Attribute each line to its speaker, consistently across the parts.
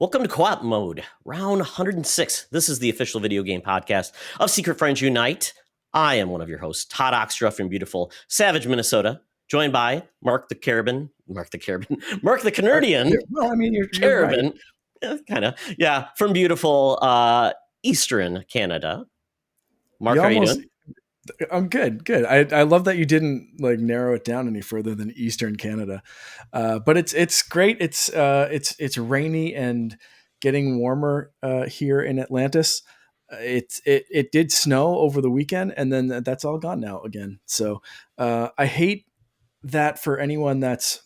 Speaker 1: Welcome to Co-op Mode, round 106. This is the official video game podcast of Secret Friends Unite. I am one of your hosts, Todd Oxtra from beautiful Savage, Minnesota, joined by Mark the Canadian.
Speaker 2: Well, I mean, you're right.
Speaker 1: Kind of, yeah, from beautiful Eastern Canada. Mark, how are you doing?
Speaker 2: I'm good. I love that you didn't like narrow it down any further than Eastern Canada, but it's great. It's rainy and getting warmer here in Atlantis. It did snow over the weekend, and then that's all gone now again. So I hate that for anyone that's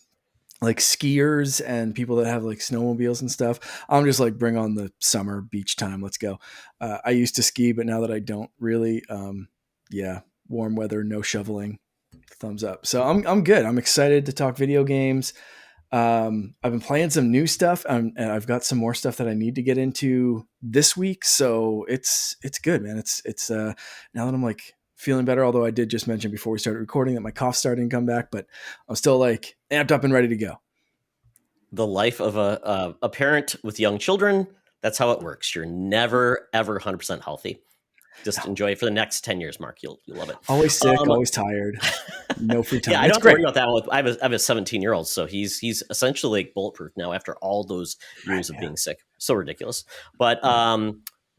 Speaker 2: like skiers and people that have like snowmobiles and stuff. I'm just like, bring on the summer beach time. Let's go. I used to ski, but now that I don't really, yeah, warm weather, no shoveling, thumbs up. So I'm good. I'm excited to talk video games. I've been playing some new stuff, and I've got some more stuff that I need to get into this week. So it's good, man. It's now that I'm like feeling better, although I did just mention before we started recording that my cough's starting to come back, but I'm still like amped up and ready to go.
Speaker 1: The life of a parent with young children, that's how it works. You're never, ever 100% healthy. Just enjoy it for the next 10 years, Mark. You'll love it.
Speaker 2: Always sick, always tired. No free time.
Speaker 1: Yeah, I don't have to worry about that one. I have a 17-year-old, so he's essentially like bulletproof now after all those years of being sick. So ridiculous. But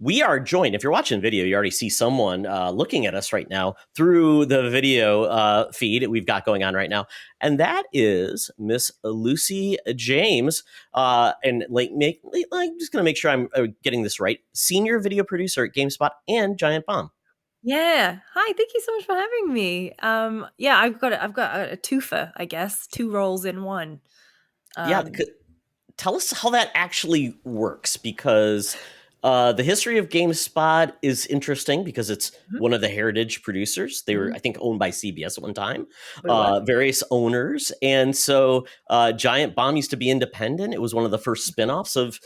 Speaker 1: we are joined. If you're watching video, you already see someone looking at us right now through the video feed we've got going on right now. And that is Miss Lucy James. And I'm just going to make sure I'm getting this right. Senior video producer at Gamespot and Giant Bomb.
Speaker 3: Yeah. Hi. Thank you so much for having me. Yeah, I've got a twofer, I guess, two roles in one.
Speaker 1: Tell us how that actually works, because the history of GameSpot is interesting because it's one of the heritage producers. They were, I think, owned by CBS at one time, various owners. And so Giant Bomb used to be independent. It was one of the first spinoffs of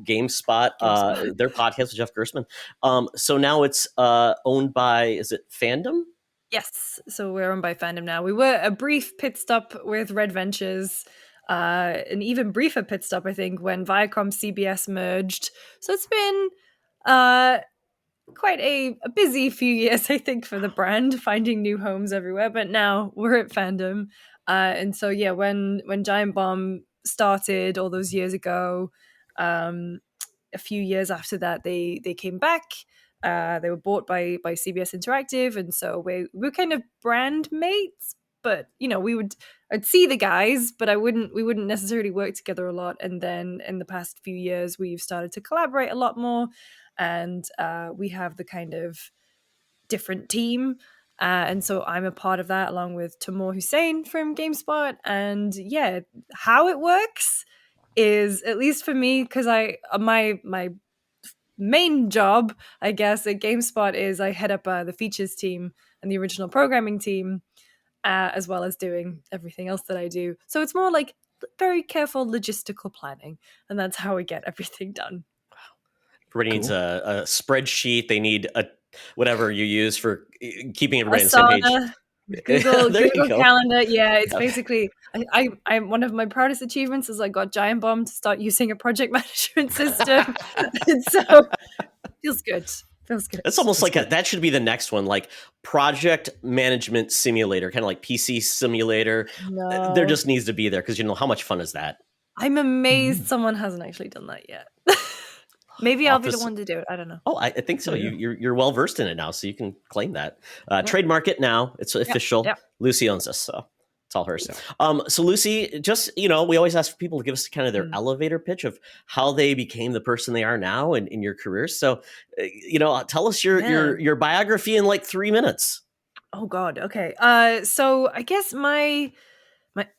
Speaker 1: GameSpot, their podcast with Jeff Gerstmann. So now it's owned by, is it Fandom?
Speaker 3: Yes. So we're owned by Fandom now. We were a brief pit stop with Red Ventures. An even briefer pit stop, I think, when Viacom CBS merged. So it's been quite a busy few years, I think, for the brand, finding new homes everywhere. But now we're at Fandom. And so, yeah, when Giant Bomb started all those years ago, a few years after that, they came back. They were bought by CBS Interactive. And so we're kind of brand mates. But, you know, I'd see the guys, but we wouldn't necessarily work together a lot. And then in the past few years, we've started to collaborate a lot more. And we have the kind of different team. And so I'm a part of that along with Timur Hussein from GameSpot. And yeah, how it works is, at least for me, because my main job, I guess, at GameSpot is I head up the features team and the original programming team. As well as doing everything else that I do. So it's more like very careful logistical planning, and that's how we get everything done.
Speaker 1: Everybody needs a spreadsheet. They need whatever you use for keeping everybody on the same
Speaker 3: page. Google Calendar. Yeah, it's basically I'm one of my proudest achievements is I got Giant Bomb to start using a project management system. And so feels good.
Speaker 1: It's almost like that should be the next one, like project management simulator, kind of like PC simulator.
Speaker 3: No.
Speaker 1: There just needs to be there because, you know, how much fun is that?
Speaker 3: I'm amazed someone hasn't actually done that yet. Maybe I'll be the one to do it. I don't know.
Speaker 1: Oh, I think so. Yeah. You're well versed in it now, so you can claim that. Trademark it now. It's official. Yep. Lucy owns this, so it's all hers. So Lucy, just, you know, we always ask people to give us kind of their elevator pitch of how they became the person they are now in your career. So, you know, tell us your biography in like 3 minutes.
Speaker 3: Oh God. Okay. So I guess my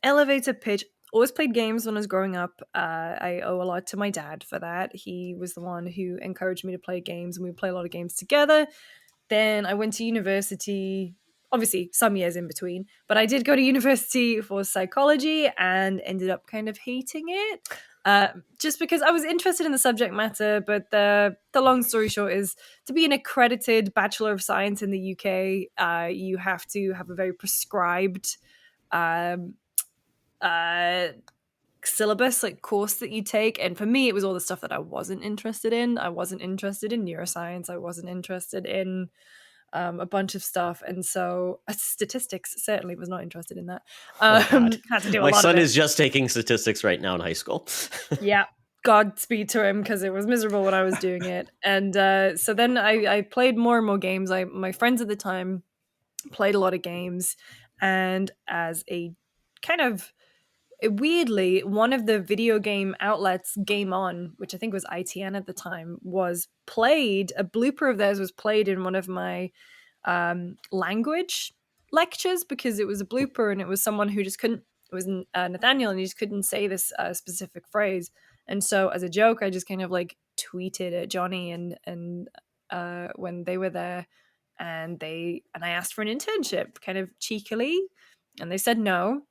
Speaker 3: elevator pitch. Always played games when I was growing up. I owe a lot to my dad for that. He was the one who encouraged me to play games, and we would play a lot of games together. Then I went to university, obviously some years in between, but I did go to university for psychology and ended up kind of hating it. Just because I was interested in the subject matter, but the long story short is, to be an accredited Bachelor of Science in the UK, you have to have a very prescribed syllabus, like course that you take. And for me, it was all the stuff that I wasn't interested in. I wasn't interested in neuroscience. I wasn't interested in a bunch of stuff. And so statistics, certainly was not interested in that.
Speaker 1: Oh God,
Speaker 3: Had to do a
Speaker 1: my
Speaker 3: lot
Speaker 1: son
Speaker 3: of it.
Speaker 1: is just taking statistics right now in high school.
Speaker 3: Yeah. Godspeed to him, because it was miserable when I was doing it. And so then I played more and more games. My friends at the time played a lot of games. And as a kind of weirdly, one of the video game outlets, Game On, which I think was ITN at the time, was played. A blooper of theirs was played in one of my language lectures, because it was a blooper and it was someone who just couldn't. It was Nathaniel, and he just couldn't say this specific phrase. And so, as a joke, I just kind of like tweeted at Johnny and when they were there, and I asked for an internship, kind of cheekily, and they said no.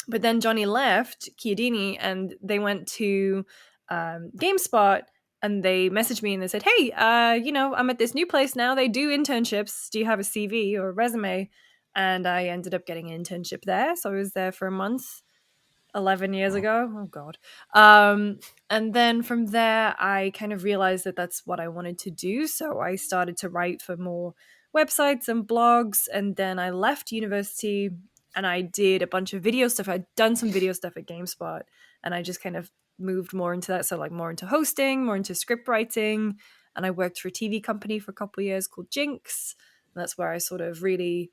Speaker 3: But then Johnny left Chiodini, and they went to GameSpot, and they messaged me and they said, "Hey, I'm at this new place now. They do internships. Do you have a CV or a resume?" And I ended up getting an internship there. So I was there for a month, 11 years ago. Oh God. And then from there, I kind of realized that that's what I wanted to do. So I started to write for more websites and blogs. And then I left university and I did a bunch of video stuff. I'd done some video stuff at GameSpot, and I just kind of moved more into that. So like more into hosting, more into script writing. And I worked for a TV company for a couple of years called Jinx. And that's where I sort of really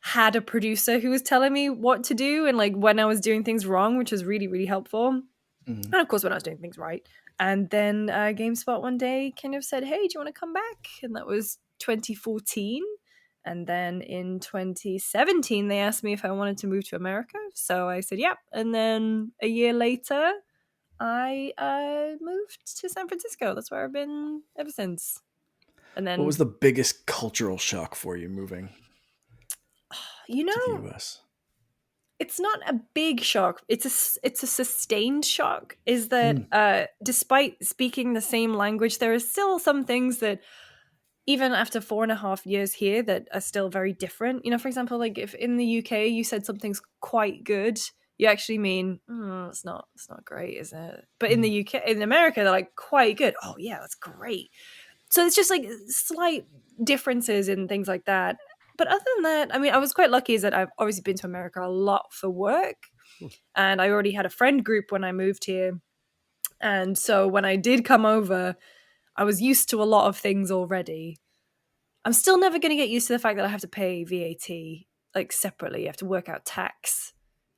Speaker 3: had a producer who was telling me what to do and like when I was doing things wrong, which was really, really helpful. And of course, when I was doing things right. And then GameSpot one day kind of said, "Hey, do you want to come back?" And that was 2014. And then in 2017, they asked me if I wanted to move to America. So I said, yep. And then a year later, I moved to San Francisco. That's where I've been ever since. And then,
Speaker 2: what was the biggest cultural shock for you moving
Speaker 3: you
Speaker 2: to the
Speaker 3: know,
Speaker 2: US?
Speaker 3: it's not a big shock. It's a sustained shock. Is that despite speaking the same language, there are still some things that even after 4.5 years here that are still very different. You know, for example, like if in the UK you said something's quite good, you actually mean it's not great, is it? But in the UK, in America, they're like quite good. Oh yeah, that's great. So it's just like slight differences in things like that. But other than that, I mean, I was quite lucky is that I've obviously been to America a lot for work, and I already had a friend group when I moved here. And so when I did come over, I was used to a lot of things already. I'm still never going to get used to the fact that I have to pay VAT like separately. You have to work out tax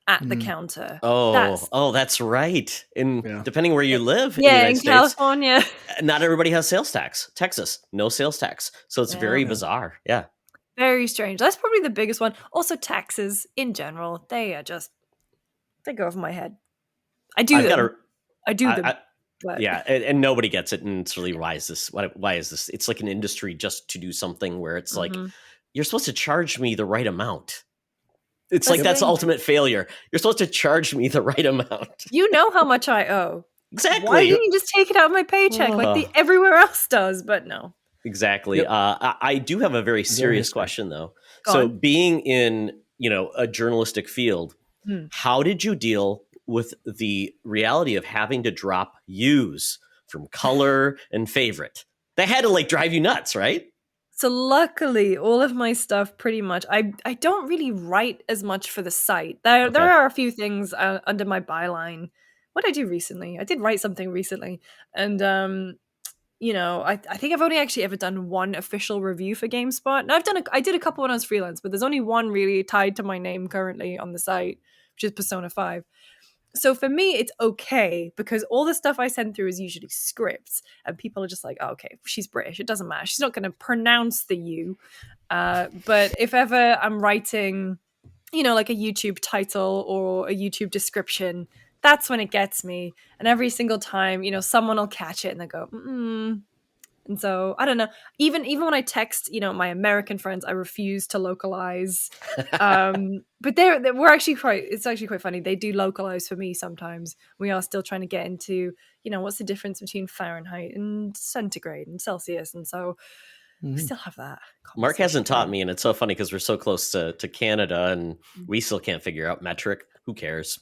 Speaker 3: at the counter.
Speaker 1: That's right. Depending where you live in the United States,
Speaker 3: California,
Speaker 1: not everybody has sales tax. Texas, no sales tax. So it's very bizarre. Yeah.
Speaker 3: Very strange. That's probably the biggest one. Also, taxes in general, they go over my head. I do them. But.
Speaker 1: Yeah, and nobody gets it, and it's really why is this? It's like an industry just to do something where it's like you're supposed to charge me the right amount. It's like that's ultimate failure. You're supposed to charge me the right amount.
Speaker 3: You know how much I owe.
Speaker 1: Exactly.
Speaker 3: Why didn't you just take it out of my paycheck like everywhere else does? But no.
Speaker 1: Exactly. Yep. I do have a very serious question though.
Speaker 3: Go on.
Speaker 1: Being in a journalistic field, how did you deal with the reality of having to drop U's from color and favorite? That had to like drive you nuts, right?
Speaker 3: So luckily, all of my stuff pretty much, I don't really write as much for the site. There are a few things under my byline. What did I do recently? I did write something recently. And, I think I've only actually ever done one official review for GameSpot. Now I did a couple when I was freelance, but there's only one really tied to my name currently on the site, which is Persona 5. So for me, it's okay because all the stuff I send through is usually scripts, and people are just like, oh, okay, she's British. It doesn't matter. She's not going to pronounce the U. But if ever I'm writing, like a YouTube title or a YouTube description, that's when it gets me. And every single time, someone will catch it and they go, And so I don't know. Even when I text, my American friends, I refuse to localize. But it's actually quite funny. They do localize for me sometimes. We are still trying to get into, what's the difference between Fahrenheit and centigrade and Celsius, and so we still have that.
Speaker 1: Mark hasn't taught me, and it's so funny because we're so close to Canada, and we still can't figure out metric. who cares?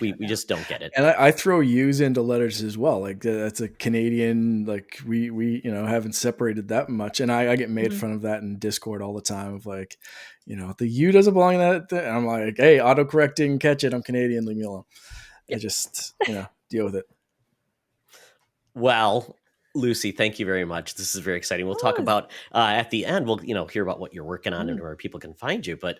Speaker 1: We just don't get it.
Speaker 2: And I throw U's into letters as well. Like that's a Canadian, like we haven't separated that much. And I get made fun of that in Discord all the time of like, the U doesn't belong in that. And I'm like, hey, autocorrecting, catch it. I'm Canadian, leave me alone. I just, deal with it.
Speaker 1: Well, Lucy, thank you very much. This is very exciting. We'll talk about at the end. We'll hear about what you're working on and where people can find you. But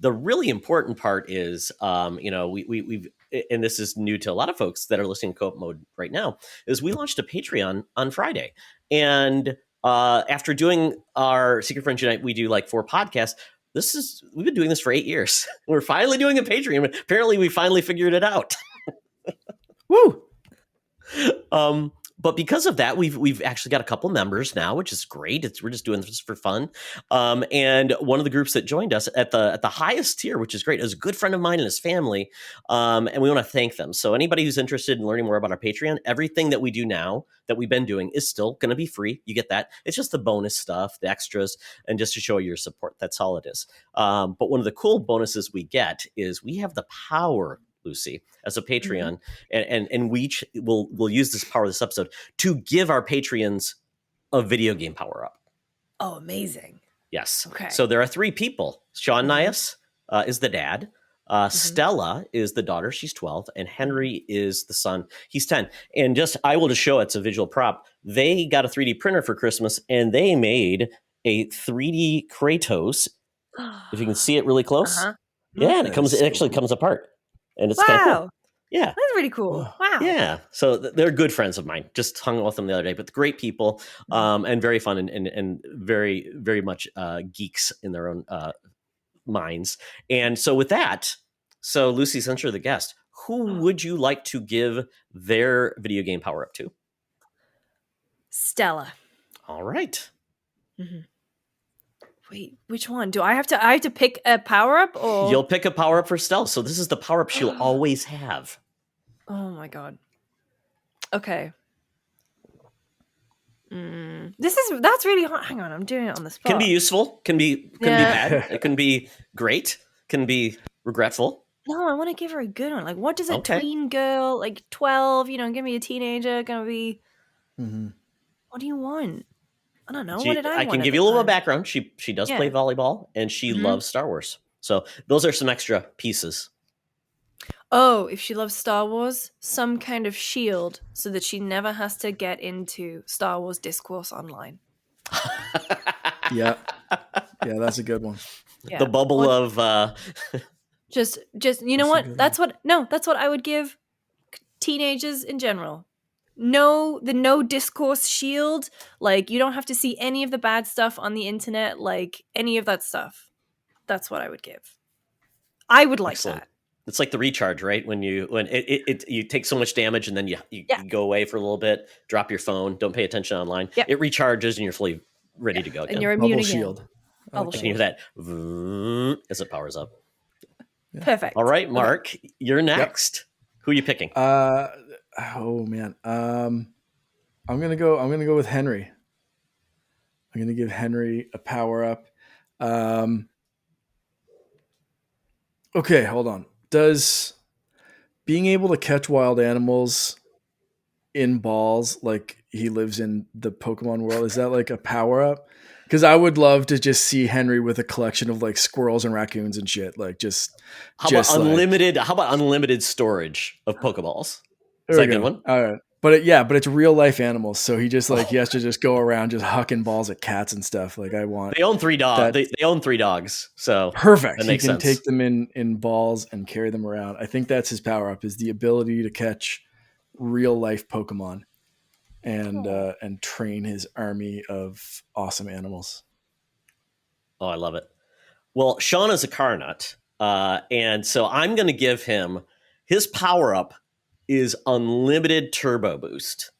Speaker 1: the really important part is, we've and this is new to a lot of folks that are listening to Co-op Mode right now, is we launched a Patreon on Friday, and after doing our Secret Friends Unite, we do like 4 podcasts. We've been doing this for 8 years. We're finally doing a Patreon. Apparently, we finally figured it out.
Speaker 2: Woo!
Speaker 1: But because of that, we've actually got a couple members now, which is great. We're just doing this for fun. And one of the groups that joined us at the highest tier, which is great, is a good friend of mine and his family. And we want to thank them. So anybody who's interested in learning more about our Patreon, everything that we do now that we've been doing is still going to be free. You get that. It's just the bonus stuff, the extras, and just to show your support. That's all it is. But one of the cool bonuses we get is we have the power, Lucy, as a Patreon, and we'll use this power of this episode to give our Patreons a video game power up.
Speaker 3: Oh, amazing.
Speaker 1: Yes.
Speaker 3: Okay.
Speaker 1: So there are 3 people. Sean Nias is the dad. Stella is the daughter. She's 12. And Henry is the son. He's 10. And I will just show it's a visual prop. They got a 3D printer for Christmas, and they made a 3D Kratos. If you can see it really close. Yeah, and it actually comes apart. And it's kind of cool. Yeah.
Speaker 3: That's really cool. Wow.
Speaker 1: Yeah. So they're good friends of mine. Just hung out with them the other day, but great people, and very fun and very, very much geeks in their own minds. And so with that, Lucy, since you're the guest, who would you like to give their video game power up to?
Speaker 3: Stella.
Speaker 1: All right.
Speaker 3: Wait, which one? I have to pick a power up, or
Speaker 1: you'll pick a power up for Stella. So this is the power up she'll always have.
Speaker 3: Oh my god. Okay. That's really hard. Hang on, I'm doing it on the spot.
Speaker 1: Can be useful. Can be bad. It can be great. Can be regretful.
Speaker 3: No, I want to give her a good one. Like, what does a tween girl, like 12, give me a teenager, gonna be? What do you want? I don't know. What did I want?
Speaker 1: I can give you a little bit of background. She does play volleyball, and she loves Star Wars. So those are some extra pieces.
Speaker 3: Oh, if she loves Star Wars, some kind of shield so that she never has to get into Star Wars discourse online.
Speaker 2: Yeah, that's a good one.
Speaker 1: Yeah. The bubble of
Speaker 3: just you know what? That's what I would give teenagers in general. No discourse shield. Like, you don't have to see any of the bad stuff on the internet, like any of that stuff. That's what I would give. I would like that.
Speaker 1: It's like the recharge, right? When you take so much damage and then you go away for a little bit, drop your phone, don't pay attention online. Yep. It recharges and you're fully ready to go again.
Speaker 3: And you're immune
Speaker 2: again.
Speaker 3: Shield.
Speaker 1: Bubble shield. You hear that as it powers up.
Speaker 3: Yeah. Perfect.
Speaker 1: All right, Mark, you're next. Yep. Who are you picking?
Speaker 2: Oh man. I'm gonna go with Henry. I'm gonna give Henry a power up. Okay, hold on. Does being able to catch wild animals in balls, like he lives in the Pokemon world, is that like a power up? Because I would love to just see Henry with a collection of like squirrels and raccoons and shit. Like
Speaker 1: how about unlimited storage of Pokeballs? Is that a good one?
Speaker 2: All right. But it's real life animals. So he just he has to just go around just hucking balls at cats and stuff. Like I want.
Speaker 1: They own 3 dogs. They own 3 dogs. So
Speaker 2: perfect.
Speaker 1: That
Speaker 2: he can take them in balls and carry them around. I think that's his power up, is the ability to catch real life Pokemon and train his army of awesome animals.
Speaker 1: Oh, I love it. Well, Sean is a car nut. And so I'm going to give him his power up is unlimited turbo boost.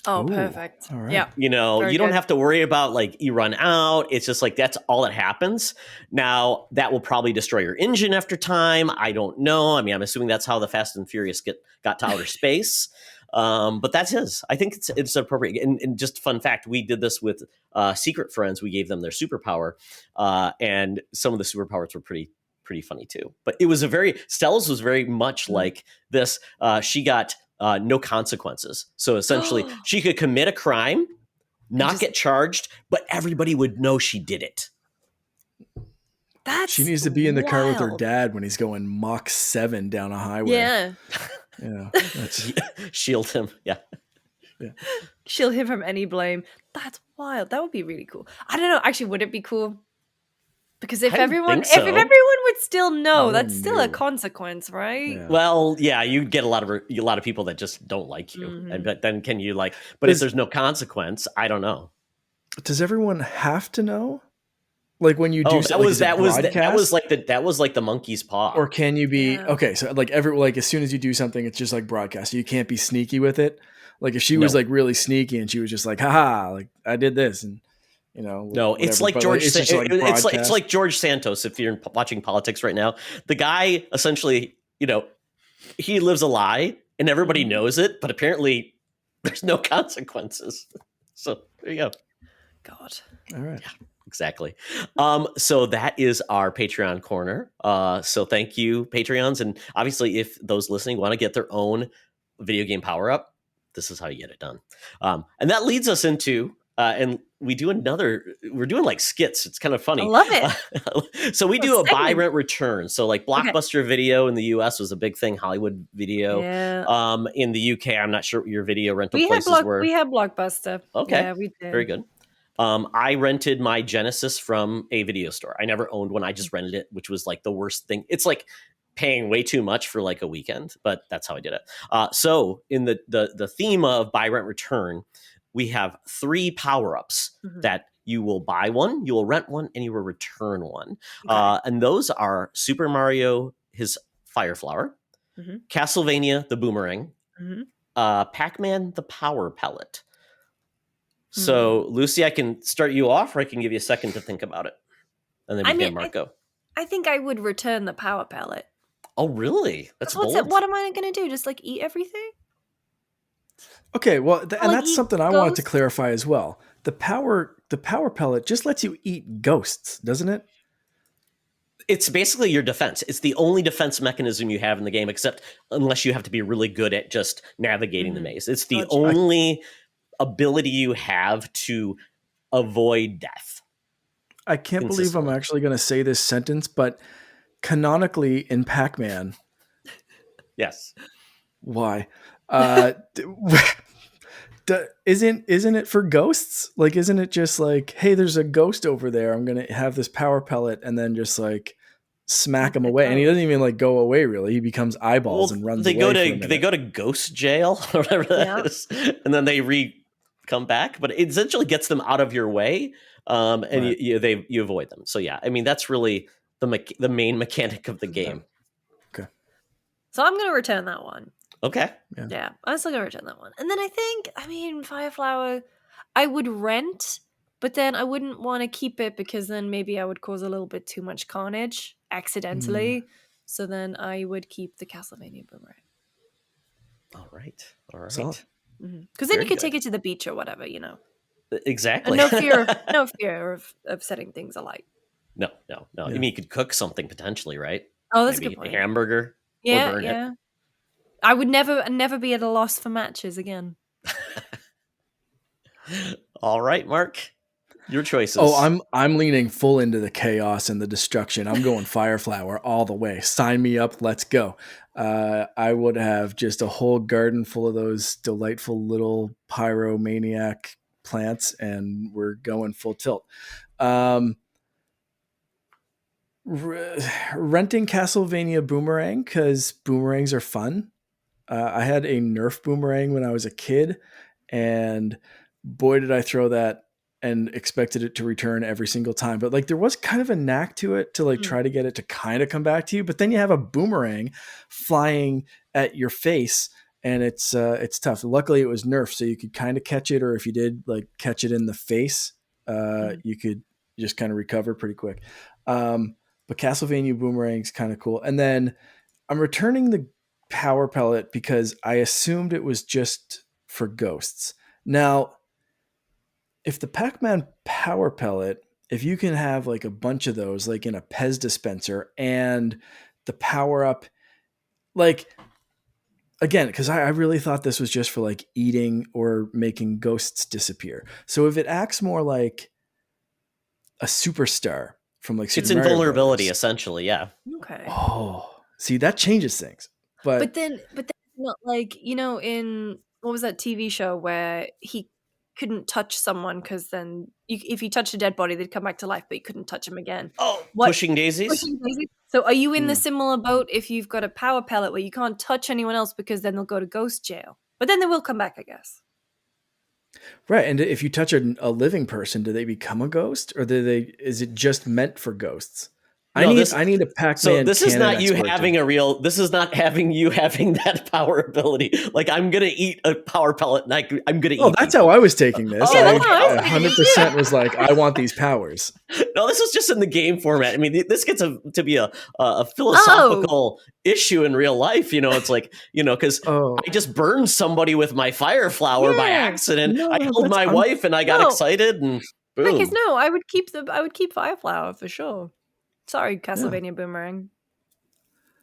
Speaker 3: Oh, perfect.
Speaker 2: All right.
Speaker 3: Yeah.
Speaker 1: You don't have to worry about like you run out. It's just like that's all that happens. Now, that will probably destroy your engine after time. I don't know. I mean, I'm assuming that's how the Fast and Furious got to outer space. But that's his. I think it's appropriate. And just fun fact, we did this with Secret Friends. We gave them their superpower. And some of the superpowers were pretty pretty funny too. But it was Stella's was very much like this. She got no consequences. So essentially, she could commit a crime, not get charged, but everybody would know she did it.
Speaker 2: She needs to be in the car with her dad when he's going Mach 7 down a highway.
Speaker 3: Yeah.
Speaker 1: Shield him. Yeah.
Speaker 3: Shield him from any blame. That's wild. That would be really cool. I don't know. Actually, would it be cool? Because if everyone would still know, that's still a consequence, right?
Speaker 2: Yeah.
Speaker 1: Well, yeah, you get a lot of people that just don't like you, but then can you But if there's no consequence, I don't know.
Speaker 2: Does everyone have to know? Like when you do
Speaker 1: that was like the monkey's paw.
Speaker 2: Or can you be okay? So as soon as you do something, it's just like broadcast. You can't be sneaky with it. Like if she was like really sneaky and she was just like, haha, like I did this and
Speaker 1: no,
Speaker 2: whatever.
Speaker 1: It's like George. It's like George Santos. If you're watching politics right now, the guy essentially, he lives a lie and everybody knows it, but apparently there's no consequences. So there you go.
Speaker 3: God.
Speaker 2: All right.
Speaker 1: Yeah. Exactly. So that is our Patreon corner. So thank you, Patreons. And obviously, if those listening want to get their own video game power up, this is how you get it done. And that leads us into, and we're doing like skits. It's kind of funny.
Speaker 3: I love it.
Speaker 1: So we do a buy, rent, return. So like Blockbuster Video in the US was a big thing. Hollywood Video.
Speaker 3: Yeah.
Speaker 1: In the UK, I'm not sure what your video rental places were.
Speaker 3: We had Blockbuster.
Speaker 1: Okay.
Speaker 3: Yeah, we did.
Speaker 1: Very good. I rented my Genesis from a video store. I never owned one. I just rented it, which was like the worst thing. It's like paying way too much for like a weekend, but that's how I did it. So in the theme of buy, rent, return, we have 3 power-ups that you will buy one, you will rent one, and you will return one. Okay. And those are Super Mario, his Fire Flower, Castlevania, the Boomerang, Pac-Man, the Power Pellet. So, Lucy, I can start you off, or I can give you a second to think about it. And then we can Marco.
Speaker 3: I think I would return the Power Pellet.
Speaker 1: Oh, really? That's bold.
Speaker 3: What am I going to do? Just like eat everything?
Speaker 2: Okay, well, and that's something I wanted to clarify as well. The power pellet just lets you eat ghosts, doesn't it?
Speaker 1: It's basically your defense. It's the only defense mechanism you have in the game, except unless you have to be really good at just navigating the maze. It's the only ability you have to avoid death.
Speaker 2: I can't believe I'm actually going to say this sentence, but canonically in Pac-Man.
Speaker 1: Yes.
Speaker 2: Why? Isn't it for ghosts? Like, isn't it just like, hey, there's a ghost over there. I'm going to have this power pellet and then just like smack him away. And he doesn't even like go away really. He becomes eyeballs and runs away.
Speaker 1: They go to ghost jail or whatever that is. And then they come back, but it essentially gets them out of your way. And you avoid them. So yeah, I mean, that's really the main mechanic of the game.
Speaker 2: Okay.
Speaker 3: So I'm going to return that one.
Speaker 1: Okay.
Speaker 3: Yeah, I'm still going to return that one. And then I mean, Fire Flower, I would rent, but then I wouldn't want to keep it because then maybe I would cause a little bit too much carnage accidentally. So then I would keep the Castlevania Boomerang.
Speaker 1: All right.
Speaker 3: Because then you could take it to the beach or whatever,
Speaker 1: Exactly.
Speaker 3: And no fear of setting things alight.
Speaker 1: No.
Speaker 2: Yeah.
Speaker 1: I mean, you could cook something potentially, right?
Speaker 3: Oh, that's
Speaker 1: maybe
Speaker 3: a good point.
Speaker 1: A hamburger.
Speaker 3: Yeah,
Speaker 1: or burn it.
Speaker 3: I would never be at a loss for matches again.
Speaker 1: All right, Mark. Your choices.
Speaker 2: Oh, I'm leaning full into the chaos and the destruction. I'm going Fire Flower all the way. Sign me up. Let's go. I would have just a whole garden full of those delightful little pyromaniac plants, and we're going full tilt. Renting Castlevania Boomerang because boomerangs are fun. I had a Nerf boomerang when I was a kid, and boy, did I throw that and expected it to return every single time. But like there was kind of a knack to it to like try to get it to kind of come back to you. But then you have a boomerang flying at your face, and it's tough. Luckily, it was Nerf, so you could kind of catch it, or if you did like catch it in the face, you could just kind of recover pretty quick. But Castlevania Boomerang's kind of cool. And then I'm returning the Power Pellet because I assumed it was just for ghosts. Now, if the Pac-Man Power Pellet if you can have like a bunch of those, like in a Pez dispenser, and the power up, like again, because I really thought this was just for like eating or making ghosts disappear. So if it acts more like a superstar from like Super
Speaker 1: It's
Speaker 2: Mario
Speaker 1: invulnerability,
Speaker 2: Brothers,
Speaker 1: essentially. Yeah.
Speaker 3: Okay.
Speaker 2: oh, see, that changes things.
Speaker 3: But then it's not like, in what was that TV show where he couldn't touch someone because then if he touched a dead body, they'd come back to life, but you couldn't touch him again.
Speaker 1: Oh,
Speaker 3: What?
Speaker 1: Pushing Daisies?
Speaker 3: Pushing Daisies? So are you in the similar boat if you've got a power pellet where you can't touch anyone else because then they'll go to ghost jail? But then they will come back, I guess.
Speaker 2: Right, and if you touch a living person, do they become a ghost, or is it just meant for ghosts? I
Speaker 1: No,
Speaker 2: need a Pac-Man.
Speaker 1: So this is
Speaker 2: canon
Speaker 1: not you
Speaker 2: expert
Speaker 1: having this is not having you having that power ability. Like, I'm going to eat a power pellet and I'm going to eat.
Speaker 2: Oh, that's how I was taking this.
Speaker 1: Oh,
Speaker 2: I
Speaker 1: okay.
Speaker 2: 100% was like, I want these powers.
Speaker 1: No, this was just in the game format. I mean, this gets to be a philosophical issue in real life. It's like, because I just burned somebody with my fire flower by accident.
Speaker 2: No,
Speaker 1: I killed my wife and I got excited and boom.
Speaker 3: Because no, I would keep fire flower for sure. Sorry, Castlevania Boomerang.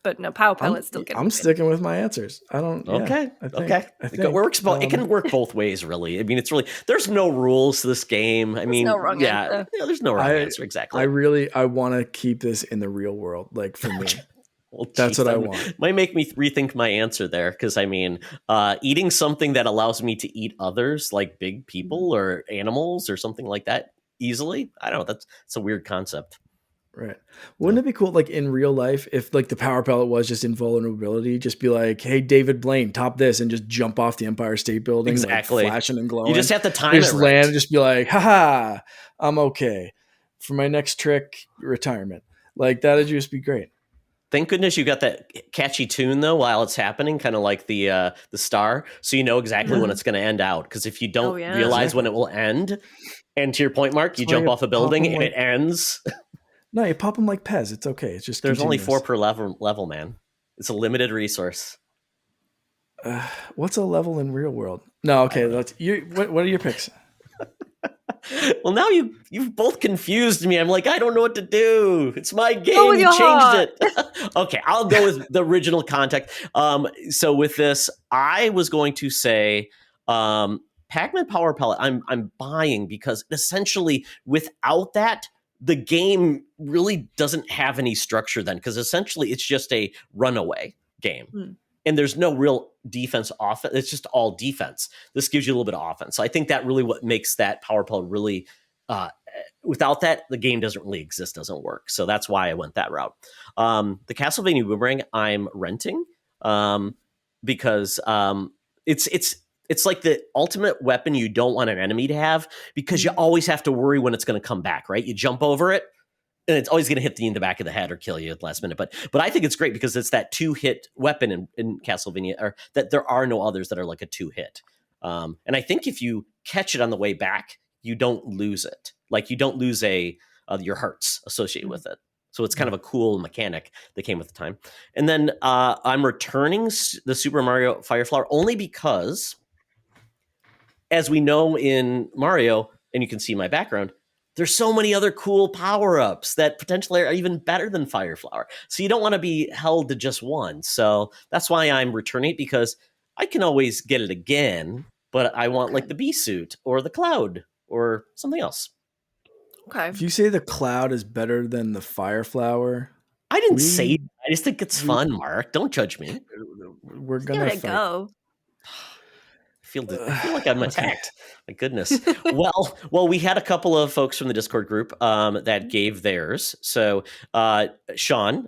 Speaker 3: But no, power pellet's still good.
Speaker 2: I'm sticking with my answers. I don't.
Speaker 1: Okay.
Speaker 2: I think,
Speaker 1: okay.
Speaker 2: I think,
Speaker 1: it can work both ways, really. I mean, there's no rules to this game. I mean,
Speaker 3: no wrong answer.
Speaker 1: There's no wrong answer. Exactly.
Speaker 2: I want to keep this in the real world. Like for me,
Speaker 1: well,
Speaker 2: that's what I want.
Speaker 1: Might make me rethink my answer there. Cause I mean, eating something that allows me to eat others, like big people or animals or something like that easily. I don't know. That's a weird concept.
Speaker 2: Right. Wouldn't it be cool, like in real life, if like the power pellet was just invulnerability, just be like, hey, David Blaine, top this, and just jump off the Empire State Building,
Speaker 1: exactly,
Speaker 2: like, flashing and glowing.
Speaker 1: You just have to time
Speaker 2: just
Speaker 1: it
Speaker 2: land
Speaker 1: right.
Speaker 2: and just be like, haha, I'm okay. For my next trick, retirement. Like that'd just be great.
Speaker 1: Thank goodness you got that catchy tune though while it's happening, kind of like the star, so you know exactly when it's going to end out. Because if you don't realize when it will end, and to your point, Mark, you jump off a building and it ends.
Speaker 2: No, you pop them like Pez. It's okay. It's just
Speaker 1: there's only 4 per level, man. It's a limited resource.
Speaker 2: What's a level in real world? No, okay. What are your picks?
Speaker 1: Well, now you've both confused me. I'm like, I don't know what to do. It's my game. You changed it. Okay, I'll go with the original context. So with this, I was going to say Pac-Man Power Pellet. I'm buying because essentially without that, the game really doesn't have any structure then, because essentially it's just a runaway game. And there's no real defense offense. It's just all defense. This gives you a little bit of offense. So I think that really what makes that power pellet really, without that, the game doesn't really exist, doesn't work. So that's why I went that route. The Castlevania Boomerang I'm renting because it's like the ultimate weapon you don't want an enemy to have, because you always have to worry when it's going to come back, right? You jump over it, and it's always going to hit you in the back of the head or kill you at the last minute. But I think it's great because it's that 2-hit weapon in Castlevania, or that there are no others that are like a 2-hit. And I think if you catch it on the way back, you don't lose it. Like you don't lose your hearts associated with it. So it's kind of a cool mechanic that came with the time. And then I'm returning the Super Mario Fire Flower only because, as we know in Mario, and you can see my background, there's so many other cool power-ups that potentially are even better than Fire Flower. So you don't want to be held to just one. So that's why I'm returning it, because I can always get it again, but I want like the bee suit or the cloud or something else.
Speaker 3: Okay.
Speaker 2: If you say the cloud is better than the Fire Flower,
Speaker 1: I didn't say it. I just think it's fun, Mark. Don't judge me.
Speaker 2: We're gonna fight.
Speaker 3: Go.
Speaker 1: I feel like I'm attacked. My goodness. Well, we had a couple of folks from the Discord group that gave theirs. So Sean,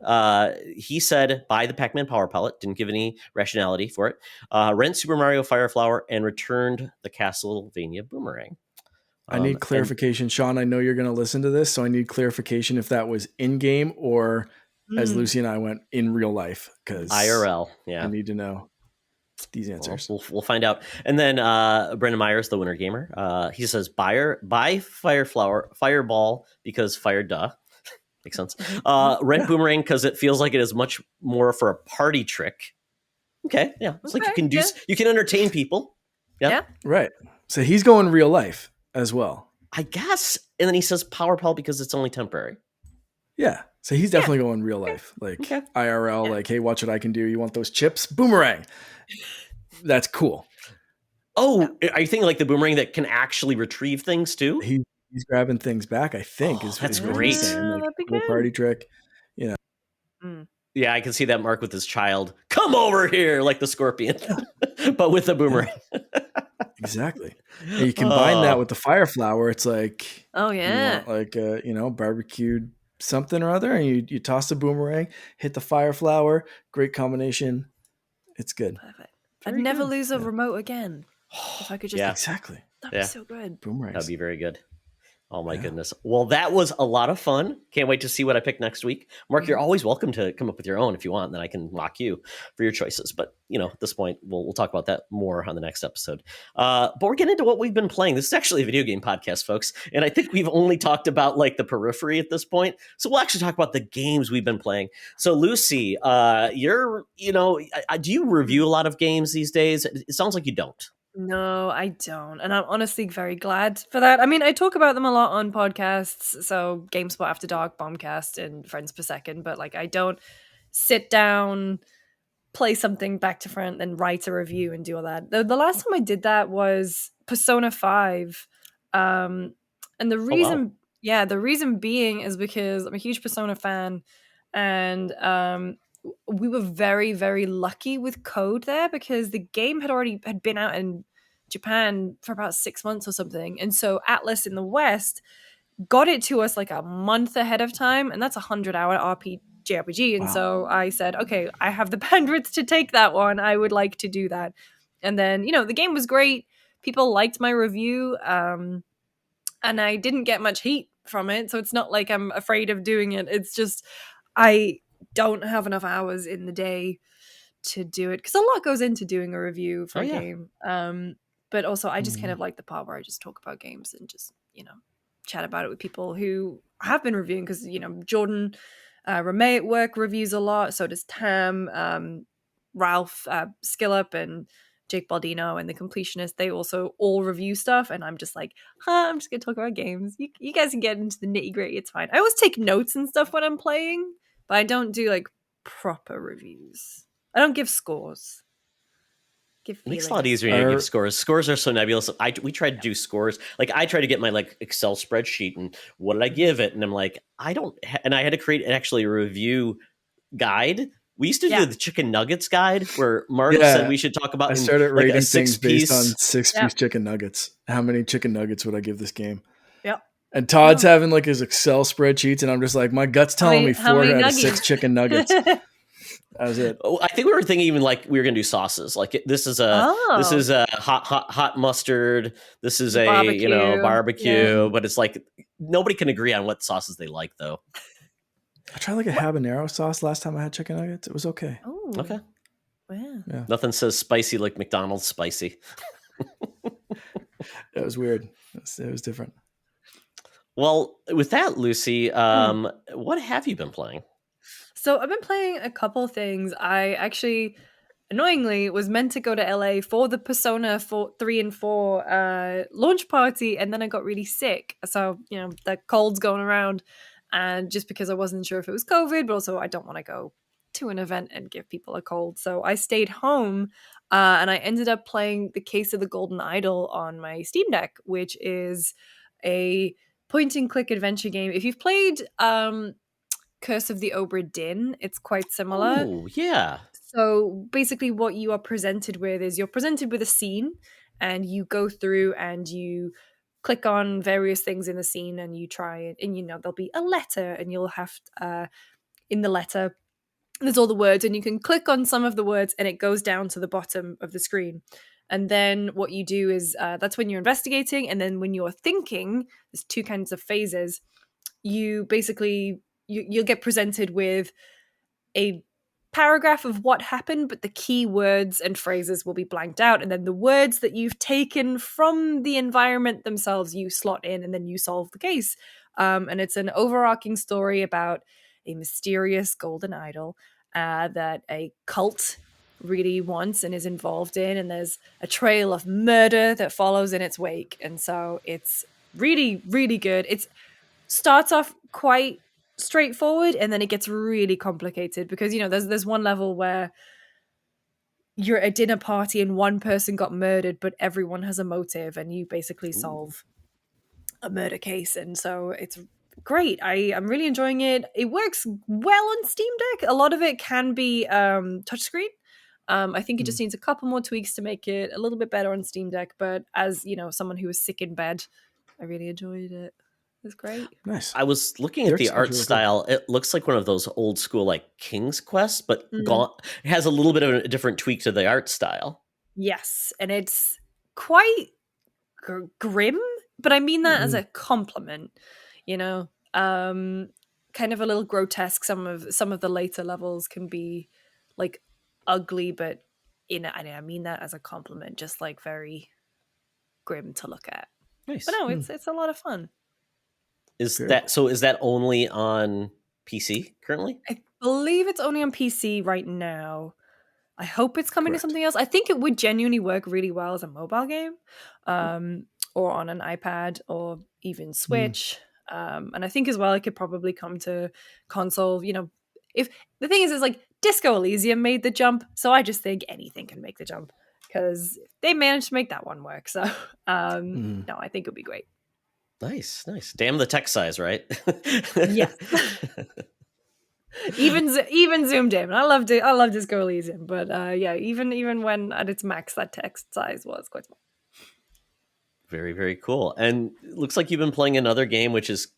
Speaker 1: he said buy the Pac-Man Power Pellet. Didn't give any rationality for it. Rent Super Mario Fire Flower and returned the Castlevania Boomerang.
Speaker 2: I need clarification, Sean. I know you're going to listen to this, so I need clarification if that was in game or, as Lucy and I went, in real life. Because
Speaker 1: IRL. Yeah,
Speaker 2: I need to know these answers.
Speaker 1: We'll find out. And then Brendan Myers, the Winter Gamer, he says buy Fire Flower, Fireball because fire duh. Makes sense. Rent Boomerang because it feels like it is much more for a party trick. Okay, yeah, it's like you can entertain people. Yeah,
Speaker 2: right. So he's going real life as well.
Speaker 1: I guess. And then he says Powerpuff because it's only temporary.
Speaker 2: Yeah. So he's definitely going real life, like
Speaker 1: Okay.
Speaker 2: IRL,
Speaker 3: Yeah.
Speaker 2: like, hey, watch what I can do. You want those chips? Boomerang. That's cool.
Speaker 1: Oh, are you thinking like the boomerang that can actually retrieve things too?
Speaker 2: He's grabbing things back, I think.
Speaker 1: Oh, that's
Speaker 2: is what
Speaker 1: great.
Speaker 2: he's saying. Like,
Speaker 3: That'd be
Speaker 2: cool
Speaker 3: good.
Speaker 2: party trick.
Speaker 1: Yeah, I can see that Mark with his child. Come over here, like the scorpion, but with a boomerang.
Speaker 2: Exactly. And you combine that with the fire flower. It's like,
Speaker 3: Oh
Speaker 2: you
Speaker 3: yeah.
Speaker 2: want like barbecued something or other, and you toss the boomerang, hit the fire flower. Great combination. It's good.
Speaker 3: Perfect.
Speaker 2: Very
Speaker 3: I'd never
Speaker 2: good.
Speaker 3: lose a
Speaker 2: Yeah.
Speaker 3: remote again. If I could just,
Speaker 1: Yeah.
Speaker 2: Exactly.
Speaker 3: that'd be
Speaker 1: Yeah.
Speaker 3: so good.
Speaker 2: Boomerangs.
Speaker 1: That'd be very good. Oh my
Speaker 2: Yeah.
Speaker 1: goodness. Well, that was a lot of fun. Can't wait to see what I pick next week. Mark, you're always welcome to come up with your own if you want, and then I can mock you for your choices. But, at this point, we'll talk about that more on the next episode. But we're getting into what we've been playing. This is actually a video game podcast, folks. And I think we've only talked about like the periphery at this point. So we'll actually talk about the games we've been playing. So Lucy, you're, do you review a lot of games these days? It sounds like you don't.
Speaker 3: No, I don't. And I'm honestly very glad for that. I mean, I talk about them a lot on podcasts. So Gamespot After Dark, Bombcast, and Friends Per Second. But like, I don't sit down, play something back to front, then write a review and do all that. The last time I did that was Persona 5. And the reason, the reason being is because I'm a huge Persona fan. And we were very, very lucky with code there because the game had been out in Japan for about 6 months or something. And so Atlas in the West got it to us like a month ahead of time. And that's a 100-hour JRPG. And so I said, okay, I have the bandwidth to take that one. I would like to do that. And then, the game was great. People liked my review. And I didn't get much heat from it. So it's not like I'm afraid of doing it. It's just, I don't have enough hours in the day to do it because a lot goes into doing a review for a game. But also I just kind of like the part where I just talk about games and just, chat about it with people who have been reviewing because, Jordan Ramey at work reviews a lot. So does Tam, Ralph Skillup and Jake Baldino and The Completionist. They also all review stuff. And I'm just like, I'm just going to talk about games. You guys can get into the nitty gritty. It's fine. I always take notes and stuff when I'm playing, but I don't do like proper reviews. I don't give scores.
Speaker 1: It makes it a lot easier when you give scores. Scores are so nebulous. We tried to do scores. Like I tried to get my like Excel spreadsheet and what did I give it? And I'm like, and I had to create actually a review guide. We used to do the chicken nuggets guide where Mark said we should talk about.
Speaker 2: I started rating
Speaker 1: like
Speaker 2: things based on 6-piece chicken nuggets. How many chicken nuggets would I give this game?
Speaker 3: Yep.
Speaker 2: And Todd's having like his Excel spreadsheets, and I'm just like, my gut's telling me 4 out of 6 chicken nuggets. That was it.
Speaker 1: Oh, I think we were thinking even like we were gonna do sauces. Like this is a hot mustard. This is
Speaker 3: barbecue.
Speaker 1: Barbecue. But it's like nobody can agree on what sauces they like though.
Speaker 2: I tried like a habanero sauce last time I had chicken nuggets. It was okay.
Speaker 3: Oh,
Speaker 1: okay.
Speaker 3: Yeah.
Speaker 1: Nothing says spicy like McDonald's spicy.
Speaker 2: That was weird. It was different.
Speaker 1: Well, with that, Lucy, what have you been playing?
Speaker 3: So I've been playing a couple things. I actually, annoyingly, was meant to go to LA for the Persona 3 and 4 launch party, and then I got really sick. So, the cold's going around, and just because I wasn't sure if it was COVID, but also I don't want to go to an event and give people a cold. So I stayed home, and I ended up playing The Case of the Golden Idol on my Steam Deck, which is a point-and-click adventure game. If you've played Curse of the Obra Dinn, it's quite similar.
Speaker 1: Oh, yeah.
Speaker 3: So basically what you are presented with is you're presented with a scene and you go through and you click on various things in the scene and you try it, and there'll be a letter and you'll have in the letter there's all the words and you can click on some of the words and it goes down to the bottom of the screen. And then what you do is that's when you're investigating, and then when you're thinking, there's 2 kinds of phases. You basically you'll get presented with a paragraph of what happened, but the key words and phrases will be blanked out. And then the words that you've taken from the environment themselves, you slot in and then you solve the case. And it's an overarching story about a mysterious golden idol that a cult really wants and is involved in. And there's a trail of murder that follows in its wake. And so it's really, really good. It starts off quite straightforward, and then it gets really complicated because there's one level where you're at a dinner party and one person got murdered, but everyone has a motive, and you basically solve a murder case. And so it's great. I'm really enjoying it. It works well on Steam Deck. A lot of it can be touchscreen. I think it just needs a couple more tweaks to make it a little bit better on Steam Deck. But as someone who was sick in bed, I really enjoyed it. It's great.
Speaker 2: Nice.
Speaker 1: I was looking at the art style. It looks like one of those old school like King's Quest, but it has a little bit of a different tweak to the art style.
Speaker 3: Yes, and it's quite grim, but I mean that as a compliment. Kind of a little grotesque. Some of the later levels can be like ugly, but I mean that as a compliment, just like very grim to look at.
Speaker 1: Nice.
Speaker 3: But no, it's a lot of fun.
Speaker 1: Is that only on PC currently?
Speaker 3: I believe it's only on PC right now. I hope it's coming to something else. I think it would genuinely work really well as a mobile game, or on an iPad, or even Switch. And I think as well it could probably come to console. If the thing is like Disco Elysium made the jump, so I just think anything can make the jump because they managed to make that one work. So no, I think it would be great.
Speaker 1: Nice. Damn the text size, right?
Speaker 3: Yes. even zoomed in. I loved it. I loved Disco Elysium, but even when at its max, that text size was quite small.
Speaker 1: Very, very cool. And it looks like you've been playing another game, which is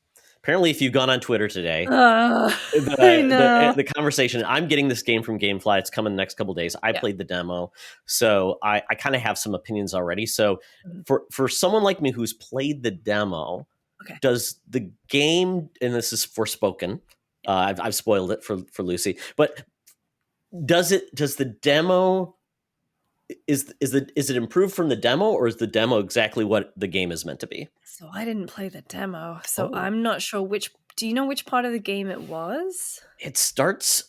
Speaker 1: apparently, if you've gone on Twitter today, the conversation. I'm getting this game from GameFly. It's coming the next couple of days. I played the demo, so I kind of have some opinions already. So for someone like me who's played the demo, does the game, and this is Forspoken, I've spoiled it for Lucy, but does the demo, is it improved from the demo, or is the demo exactly what the game is meant to be?
Speaker 3: So I didn't play the demo, so I'm not sure do you know which part of the game it was?
Speaker 1: It starts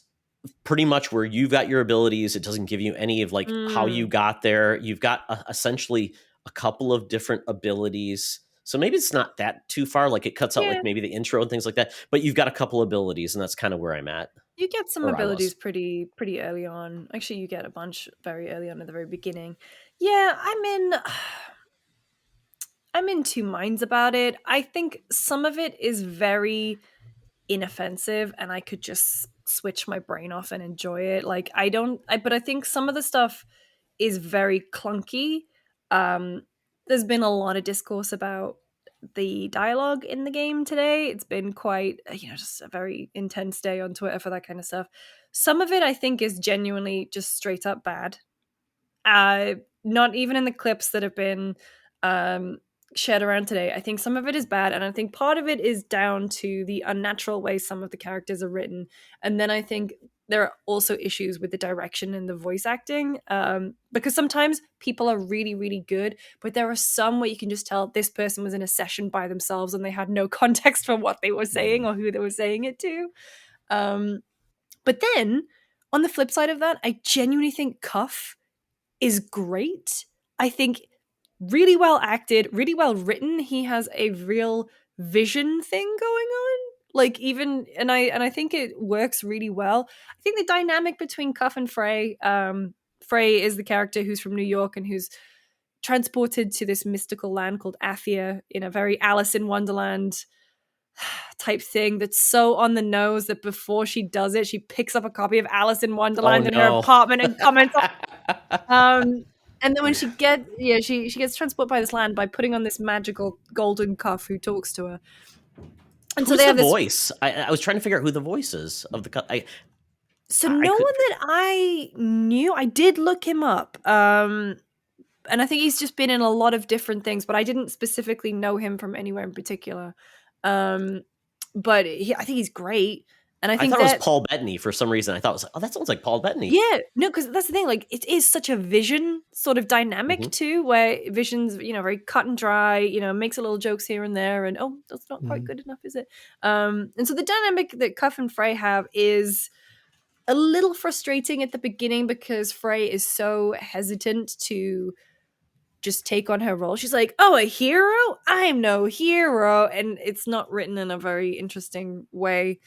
Speaker 1: pretty much where you've got your abilities. It doesn't give you any of like how you got there. You've got essentially a couple of different abilities. So maybe it's not that too far. Like it cuts out like maybe the intro and things like that, but you've got a couple abilities, and that's kind of where I'm at.
Speaker 3: You get some abilities pretty early on. Actually, you get a bunch very early on at the very beginning. Yeah, I'm in two minds about it. I think some of it is very inoffensive, and I could just switch my brain off and enjoy it. Like but I think some of the stuff is very clunky. There's been a lot of discourse about the dialogue in the game today. It's been quite, just a very intense day on Twitter for that kind of stuff. Some of it I think is genuinely just straight up bad. Not even in the clips that have been shared around today. I think some of it is bad, and I think part of it is down to the unnatural way some of the characters are written. And then I think there are also issues with the direction and the voice acting, because sometimes people are really, really good, but there are some where you can just tell this person was in a session by themselves and they had no context for what they were saying or who they were saying it to. But then on the flip side of that, I genuinely think Cuff is great. I think really well acted, really well written. He has a real vision thing going on. Like and I think it works really well. I think the dynamic between Cuff and Frey, Frey is the character who's from New York and who's transported to this mystical land called Athia in a very Alice in Wonderland type thing that's so on the nose that before she does it, she picks up a copy of Alice in Wonderland in her apartment and comments on. And then when she gets transported by this land by putting on this magical golden cuff who talks to her. And
Speaker 1: Who's so they have the voice? I was trying to figure out who the voice is of the cuff.
Speaker 3: No one that I knew. I did look him up. And I think he's just been in a lot of different things, but I didn't specifically know him from anywhere in particular. But I think he's great. And I thought
Speaker 1: it was Paul Bettany for some reason. I thought it was like, oh, that sounds like Paul Bettany.
Speaker 3: Yeah, no, because that's the thing. Like, it is such a Vision sort of dynamic too, where Vision's very cut and dry. Makes a little jokes here and there, and that's not quite good enough, is it? And so the dynamic that Cuff and Frey have is a little frustrating at the beginning because Frey is so hesitant to just take on her role. She's like, "Oh, a hero? I'm no hero," and it's not written in a very interesting way.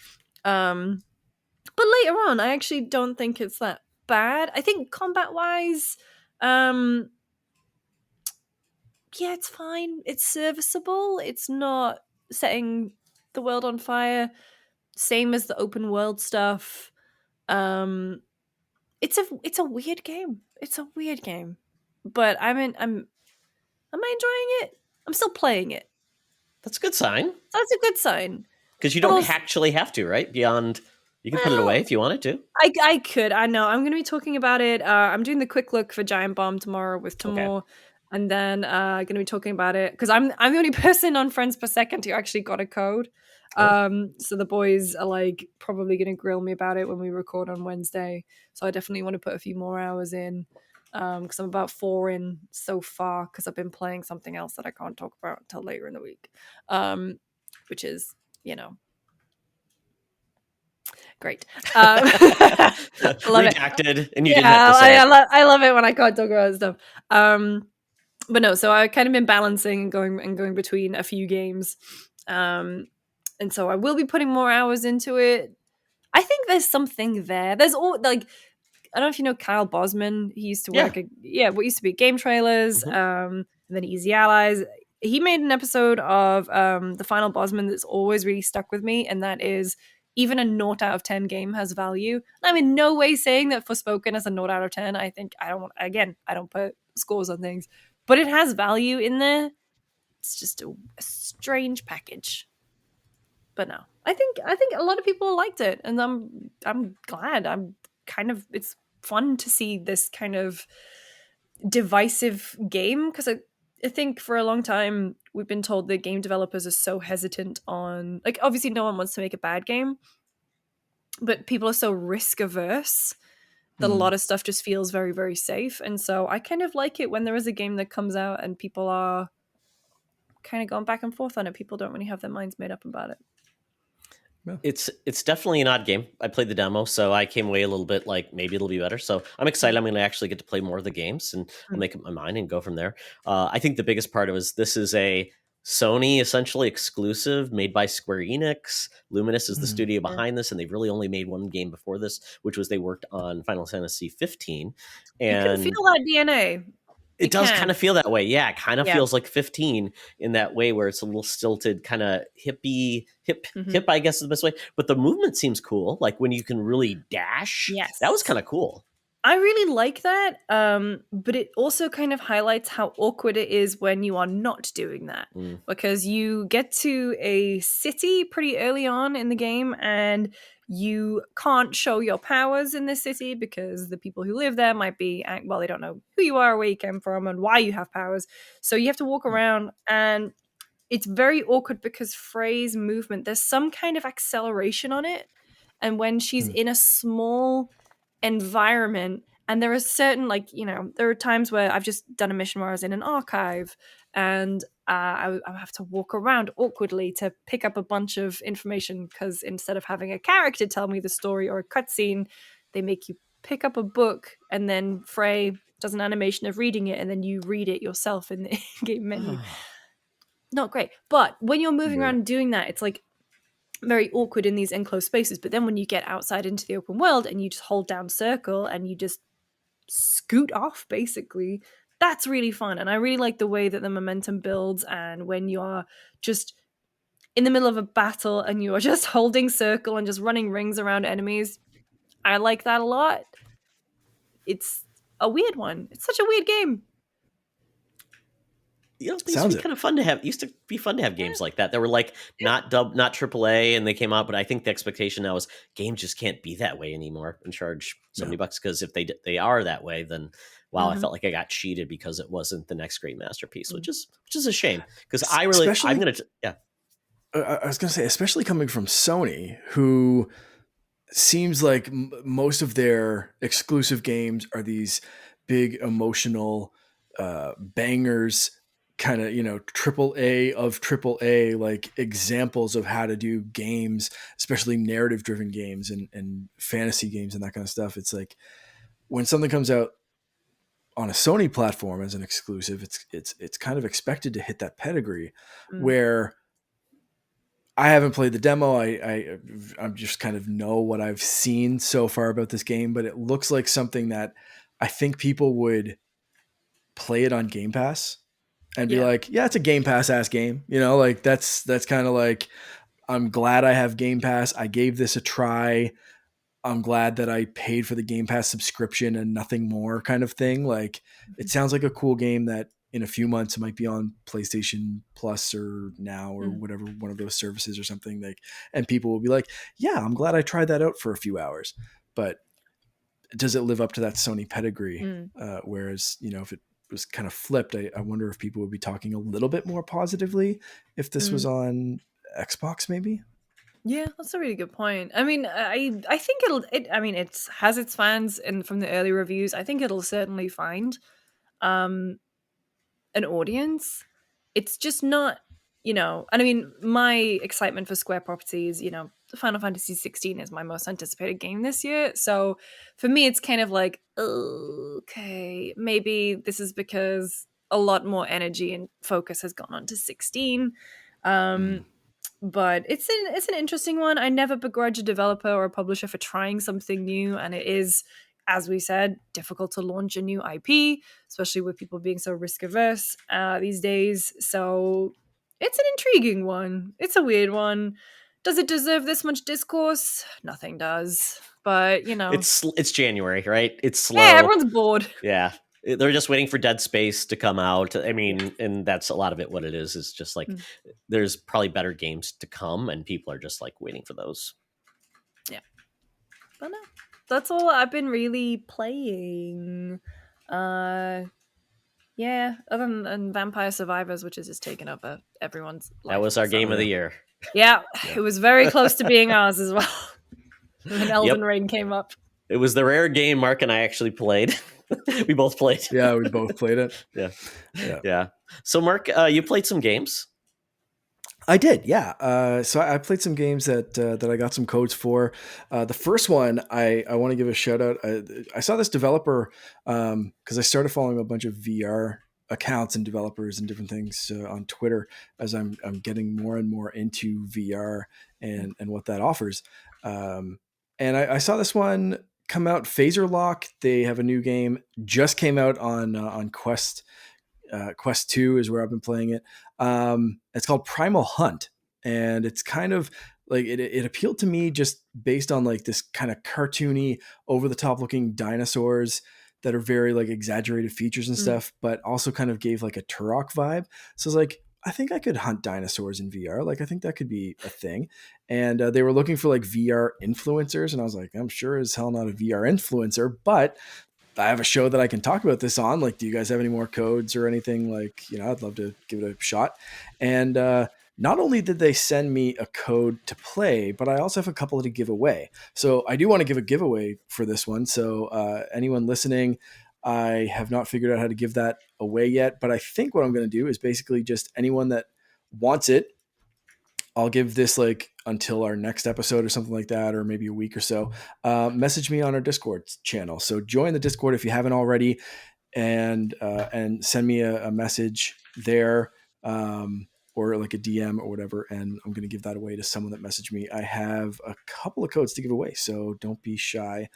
Speaker 3: But later on, I actually don't think it's that bad. I think combat wise, yeah, it's fine. It's serviceable. It's not setting the world on fire. Same as the open world stuff. Um, it's a weird game. It's a weird game, but am I enjoying it? I'm still playing it.
Speaker 1: That's a good sign.
Speaker 3: That's a good sign.
Speaker 1: Because you
Speaker 3: But
Speaker 1: don't
Speaker 3: also,
Speaker 1: actually have to, right? Beyond, you can put it away
Speaker 3: well,
Speaker 1: if you wanted to.
Speaker 3: I could. I know. I'm going to be talking about it. I'm doing the quick look for Giant Bomb tomorrow with
Speaker 1: Okay.
Speaker 3: Tamor, and then going to be talking about it because I'm the only person on Friends Per Second who actually got a code. So the boys are like probably going to grill me about it when we record on Wednesday. So I definitely want to put a few more hours in because I'm about 4 in so far because I've been playing something else that I can't talk about until later in the week, which is great. Love it.
Speaker 1: Redacted, and you didn't have to say it.
Speaker 3: I love it when I can't talk about stuff. But no, so I've kind of been balancing and going between a few games. And so I will be putting more hours into it. I think there's something there. There's all like I don't know if you know Kyle Bosman. He used to work what used to be Game Trailers, and then Easy Allies. He made an episode of the final Bosman that's always really stuck with me, and that is even a 0 out of 10 game has value. I'm in no way saying that Forspoken is a 0 out of 10. I think I don't put scores on things, but it has value in there. It's just a strange package. But no, I think a lot of people liked it, and I'm glad. It's fun to see this kind of divisive game because I think for a long time we've been told that game developers are so hesitant on like obviously no one wants to make a bad game, but people are so risk averse that a lot of stuff just feels very, very safe. And so I kind of like it when there is a game that comes out and people are kind of going back and forth on it. People don't really have their minds made up about it.
Speaker 1: It's definitely an odd game. I played the demo, so I came away a little bit like maybe it'll be better. So I'm excited. I'm going to actually get to play more of the games, and I'll make up my mind and go from there. I think the biggest part of it is this is a Sony essentially exclusive made by Square Enix. Luminous is the studio behind this, and they've really only made one game before this, which was they worked on Final Fantasy 15. And
Speaker 3: you can feel that DNA.
Speaker 1: It does kind of feel that way. Yeah, it kind of feels like 15 in that way where it's a little stilted, kind of hip, I guess is the best way. But the movement seems cool. Like when you can really dash.
Speaker 3: Yes.
Speaker 1: That was kind of cool.
Speaker 3: I really like that. But it also kind of highlights how awkward it is when you are not doing that. Because you get to a city pretty early on in the game and you can't show your powers in this city because the people who live there might be, well, they don't know who you are, where you came from, and why you have powers. So you have to walk around, and it's very awkward because Frey's movement, there's some kind of acceleration on it. And when she's in a small environment, and there are certain, like, you know, there are times where I've just done a mission where I was in an archive and I have to walk around awkwardly to pick up a bunch of information because instead of having a character tell me the story or a cutscene, they make you pick up a book and then Frey does an animation of reading it and then you read it yourself in the game menu. Not great. But when you're moving around and doing that, it's like very awkward in these enclosed spaces. But then when you get outside into the open world and you just hold down circle and you just scoot off, basically, that's really fun. And I really like the way that the momentum builds. And when you are just in the middle of a battle and you are just holding circle and just running rings around enemies, I like that a lot. It's a weird one. It's such a weird game.
Speaker 1: You know, it used to be kind of fun to have. Used to be fun to have games like that. That were like not AAA, and they came out. But I think the expectation now is games just can't be that way anymore and charge $70 because if they are that way, then wow, I felt like I got cheated because it wasn't the next great masterpiece, which is a shame. Because I was
Speaker 2: gonna say, especially coming from Sony, who seems like most of their exclusive games are these big emotional bangers, kind of, you know, AAA of AAA, like examples of how to do games, especially narrative driven games and fantasy games and that kind of stuff. It's like when something comes out on a Sony platform as an exclusive, it's kind of expected to hit that pedigree
Speaker 3: Mm.
Speaker 2: where I haven't played the demo. I'm just kind of know what I've seen so far about this game, but it looks like something that I think people would play it on Game Pass and be
Speaker 3: Yeah.
Speaker 2: like, yeah, it's a Game Pass ass game. You know, like that's kind of like, I'm glad I have Game Pass. I gave this a try. I'm glad that I paid for the Game Pass subscription and nothing more kind of thing. Like it sounds like a cool game that in a few months it might be on PlayStation Plus or Now or
Speaker 3: Mm.
Speaker 2: whatever, one of those services or something, like, and people will be like, yeah, I'm glad I tried that out for a few hours. But does it live up to that Sony pedigree?
Speaker 3: Mm.
Speaker 2: Whereas, you know, if it was kind of flipped, I wonder if people would be talking a little bit more positively if this was
Speaker 3: Mm.
Speaker 2: on Xbox, maybe.
Speaker 3: Yeah, that's a really good point. I mean, I think I mean, it has its fans, and from the early reviews, I think it'll certainly find um an audience. It's just not, and I mean, my excitement for Square properties, Final Fantasy 16 is my most anticipated game this year. So for me, it's kind of like, okay, maybe this is because a lot more energy and focus has gone on to 16. Um, but it's an interesting one. I never begrudge a developer or a publisher for trying something new, and it is, as we said, difficult to launch a new IP, especially with people being so risk averse these days. So it's an intriguing one. It's a weird one. Does it deserve this much discourse? Nothing does. But
Speaker 1: It's January, right? It's
Speaker 3: yeah,
Speaker 1: slow.
Speaker 3: everyone's bored.
Speaker 1: Yeah. They're just waiting for Dead Space to come out. I mean, and that's a lot of it. What it is just like
Speaker 3: Mm.
Speaker 1: there's probably better games to come, and people are just like waiting for those.
Speaker 3: Yeah, but no, that's all I've been really playing. Yeah, other than Vampire Survivors, which is just taken up everyone's
Speaker 1: That
Speaker 3: life
Speaker 1: was our
Speaker 3: this
Speaker 1: game
Speaker 3: summer.
Speaker 1: of the year.
Speaker 3: Yeah,
Speaker 2: Yeah.
Speaker 3: it was very close to being ours as well. When Elden
Speaker 1: Yep.
Speaker 3: Ring came up.
Speaker 1: It was the rare game Mark and I actually played. We both played.
Speaker 2: Yeah, we both played it.
Speaker 1: Yeah.
Speaker 2: Yeah.
Speaker 1: Yeah. So, Mark, you played some games.
Speaker 2: I did, yeah. So I played some games that I got some codes for. The first one, I want to give a shout out. I saw this developer because I started following a bunch of VR accounts and developers and different things on Twitter as I'm getting more and more into VR and what that offers. And I saw this one come out, Phaser Lock. They have a new game, just came out on Quest. Quest 2 is where I've been playing it. It's called Primal Hunt, and it's kind of like it appealed to me just based on like this kind of cartoony, over the top looking dinosaurs that are very like exaggerated features and stuff, but also kind of gave like a Turok vibe. So it's like, I think I could hunt dinosaurs in VR. Like, I think that could be a thing. And they were looking for like VR influencers, and I was like, I'm sure as hell not a VR influencer, but I have a show that I can talk about this on. Like, do you guys have any more codes or anything? Like, I'd love to give it a shot. And not only did they send me a code to play, but I also have a couple to give away. So I do want to give a giveaway for this one. So anyone listening, I have not figured out how to give that away yet. But I think what I'm going to do is basically just anyone that wants it, I'll give this like until our next episode or something like that, or maybe a week or so. Message me on our Discord channel. So join the Discord if you haven't already, and send me a message there, or like a DM or whatever, and I'm going to give that away to someone that messaged me. I have a couple of codes to give away, so don't be shy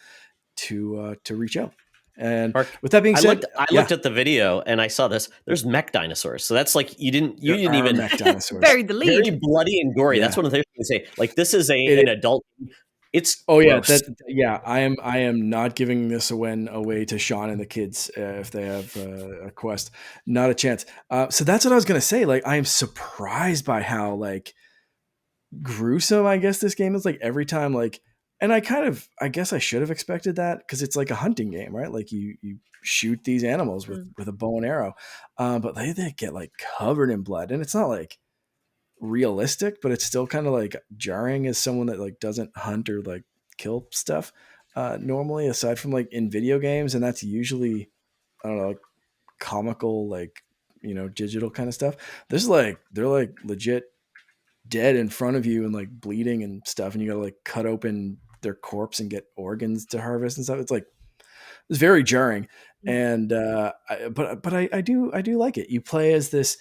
Speaker 2: to reach out. And
Speaker 1: Mark,
Speaker 2: with that being said,
Speaker 1: I looked at the video and I saw this. There's mech dinosaurs. So that's like you didn't even
Speaker 2: mech dinosaurs.
Speaker 3: Buried the lead.
Speaker 1: Very bloody and gory.
Speaker 2: Yeah.
Speaker 1: That's one of the things to say. Like, this is an adult. It's
Speaker 2: gross.
Speaker 1: Yeah,
Speaker 2: I am not giving this away to Sean and the kids if they have a Quest. Not a chance. So that's what I was gonna say. Like, I am surprised by how like gruesome I guess this game is. Like, every time, like, and I guess I should have expected that because it's like a hunting game, right? Like you shoot these animals with a bow and arrow, but they get like covered in blood, and it's not like realistic, but it's still kind of like jarring as someone that like doesn't hunt or like kill stuff normally, aside from like in video games, and that's usually, I don't know, like comical, like, digital kind of stuff. This is like, they're like legit dead in front of you and like bleeding and stuff, and you gotta like cut open their corpse and get organs to harvest and stuff. It's like was very jarring.
Speaker 3: Mm.
Speaker 2: And but I do like it. You play as this.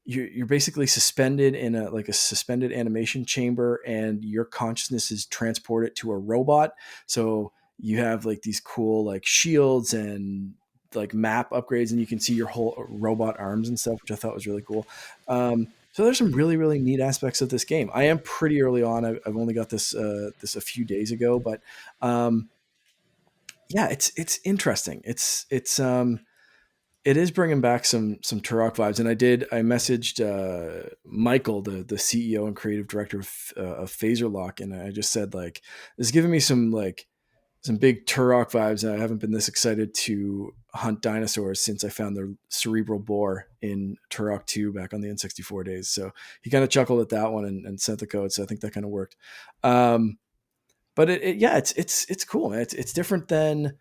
Speaker 2: You're basically suspended in a suspended animation chamber, and your consciousness is transported to a robot. So you have like these cool like shields and like map upgrades, and you can see your whole robot arms and stuff, which I thought was really cool. So there's some really, really neat aspects of this game. I am pretty early on. I've only got this a few days ago, but yeah, it's interesting. It is bringing back some Turok vibes. And I messaged Michael, the CEO and creative director of Phaser Lock, and I just said like, it's giving me some big Turok vibes, and I haven't been this excited to hunt dinosaurs since I found the cerebral boar in Turok 2 back on the N64 days. So he kind of chuckled at that one and sent the code. So I think that kind of worked. But it's cool, man. It's different than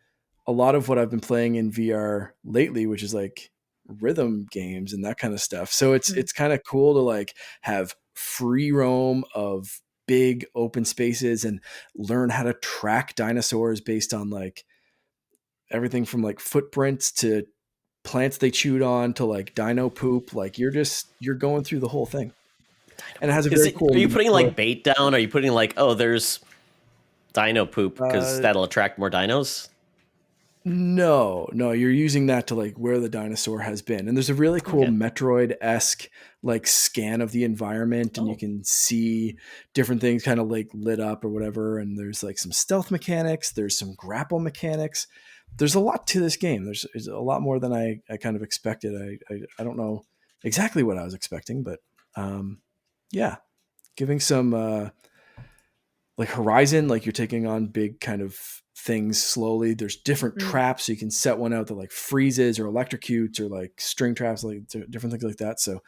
Speaker 2: a lot of what I've been playing in VR lately, which is like rhythm games and that kind of stuff. So it's kind of cool to like have free roam of big open spaces and learn how to track dinosaurs based on like everything from like footprints to plants they chewed on to like dino poop. Like you're going through the whole thing. And it has a very cool.
Speaker 1: Are you putting like bait down? Are you putting like, oh, there's dino poop because that'll attract more dinos?
Speaker 2: No, you're using that to like where the dinosaur has been. And there's a really cool Metroid-esque like scan of the environment, and you can see different things kind of like lit up or whatever. And there's like some stealth mechanics, there's some grapple mechanics. There's a lot to this game. There's a lot more than I kind of expected. I don't know exactly what I was expecting, but yeah, giving some like Horizon, like you're taking on big kind of things slowly. There's different traps, so you can set one out that like freezes or electrocutes or like string traps, like different things like that. So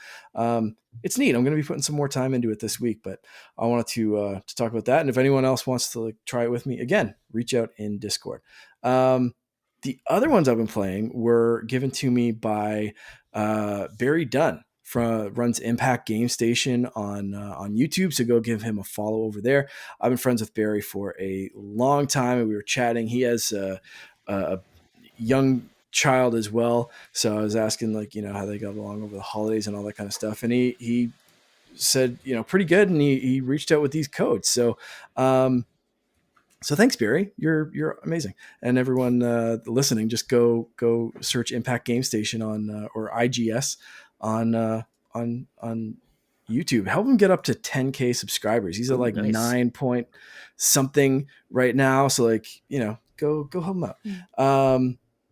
Speaker 2: it's neat. I'm going to be putting some more time into it this week, but I wanted to talk about that. And if anyone else wants to like try it with me, again, reach out in Discord. The other ones I've been playing were given to me by Barry Dunn. Runs Impact Game Station on YouTube, so go give him a follow over there. I've been friends with Barry for a long time, and we were chatting. He has a young child as well, so I was asking like how they got along over the holidays and all that kind of stuff, and he said pretty good, and he reached out with these codes. So thanks, Barry. You're amazing, and everyone listening, just go search Impact Game Station on or IGS on YouTube. Help him get up to 10K subscribers. He's at like nice. 9 point something right now. So like, go help him out.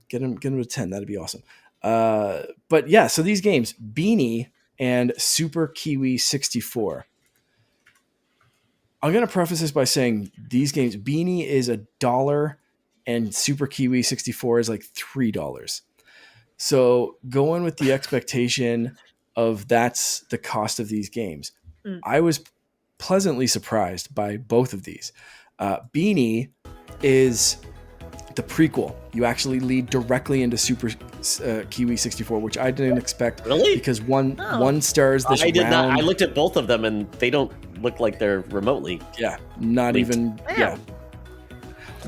Speaker 2: Get him to 10. That'd be awesome. But yeah, so these games, Beeny and Super Kiwi 64. I'm going to preface this by saying these games, Beeny is $1 and Super Kiwi 64 is like $3. So go in with the expectation of that's the cost of these games. I was pleasantly surprised by both of these. Beeny is the prequel. You actually lead directly into Super Kiwi 64, which I didn't expect.
Speaker 1: Really?
Speaker 2: Because one stars this
Speaker 1: I did
Speaker 2: round.
Speaker 1: not. I looked at both of them, and they don't look like they're remotely.
Speaker 2: Yeah, not linked. Even. Yeah.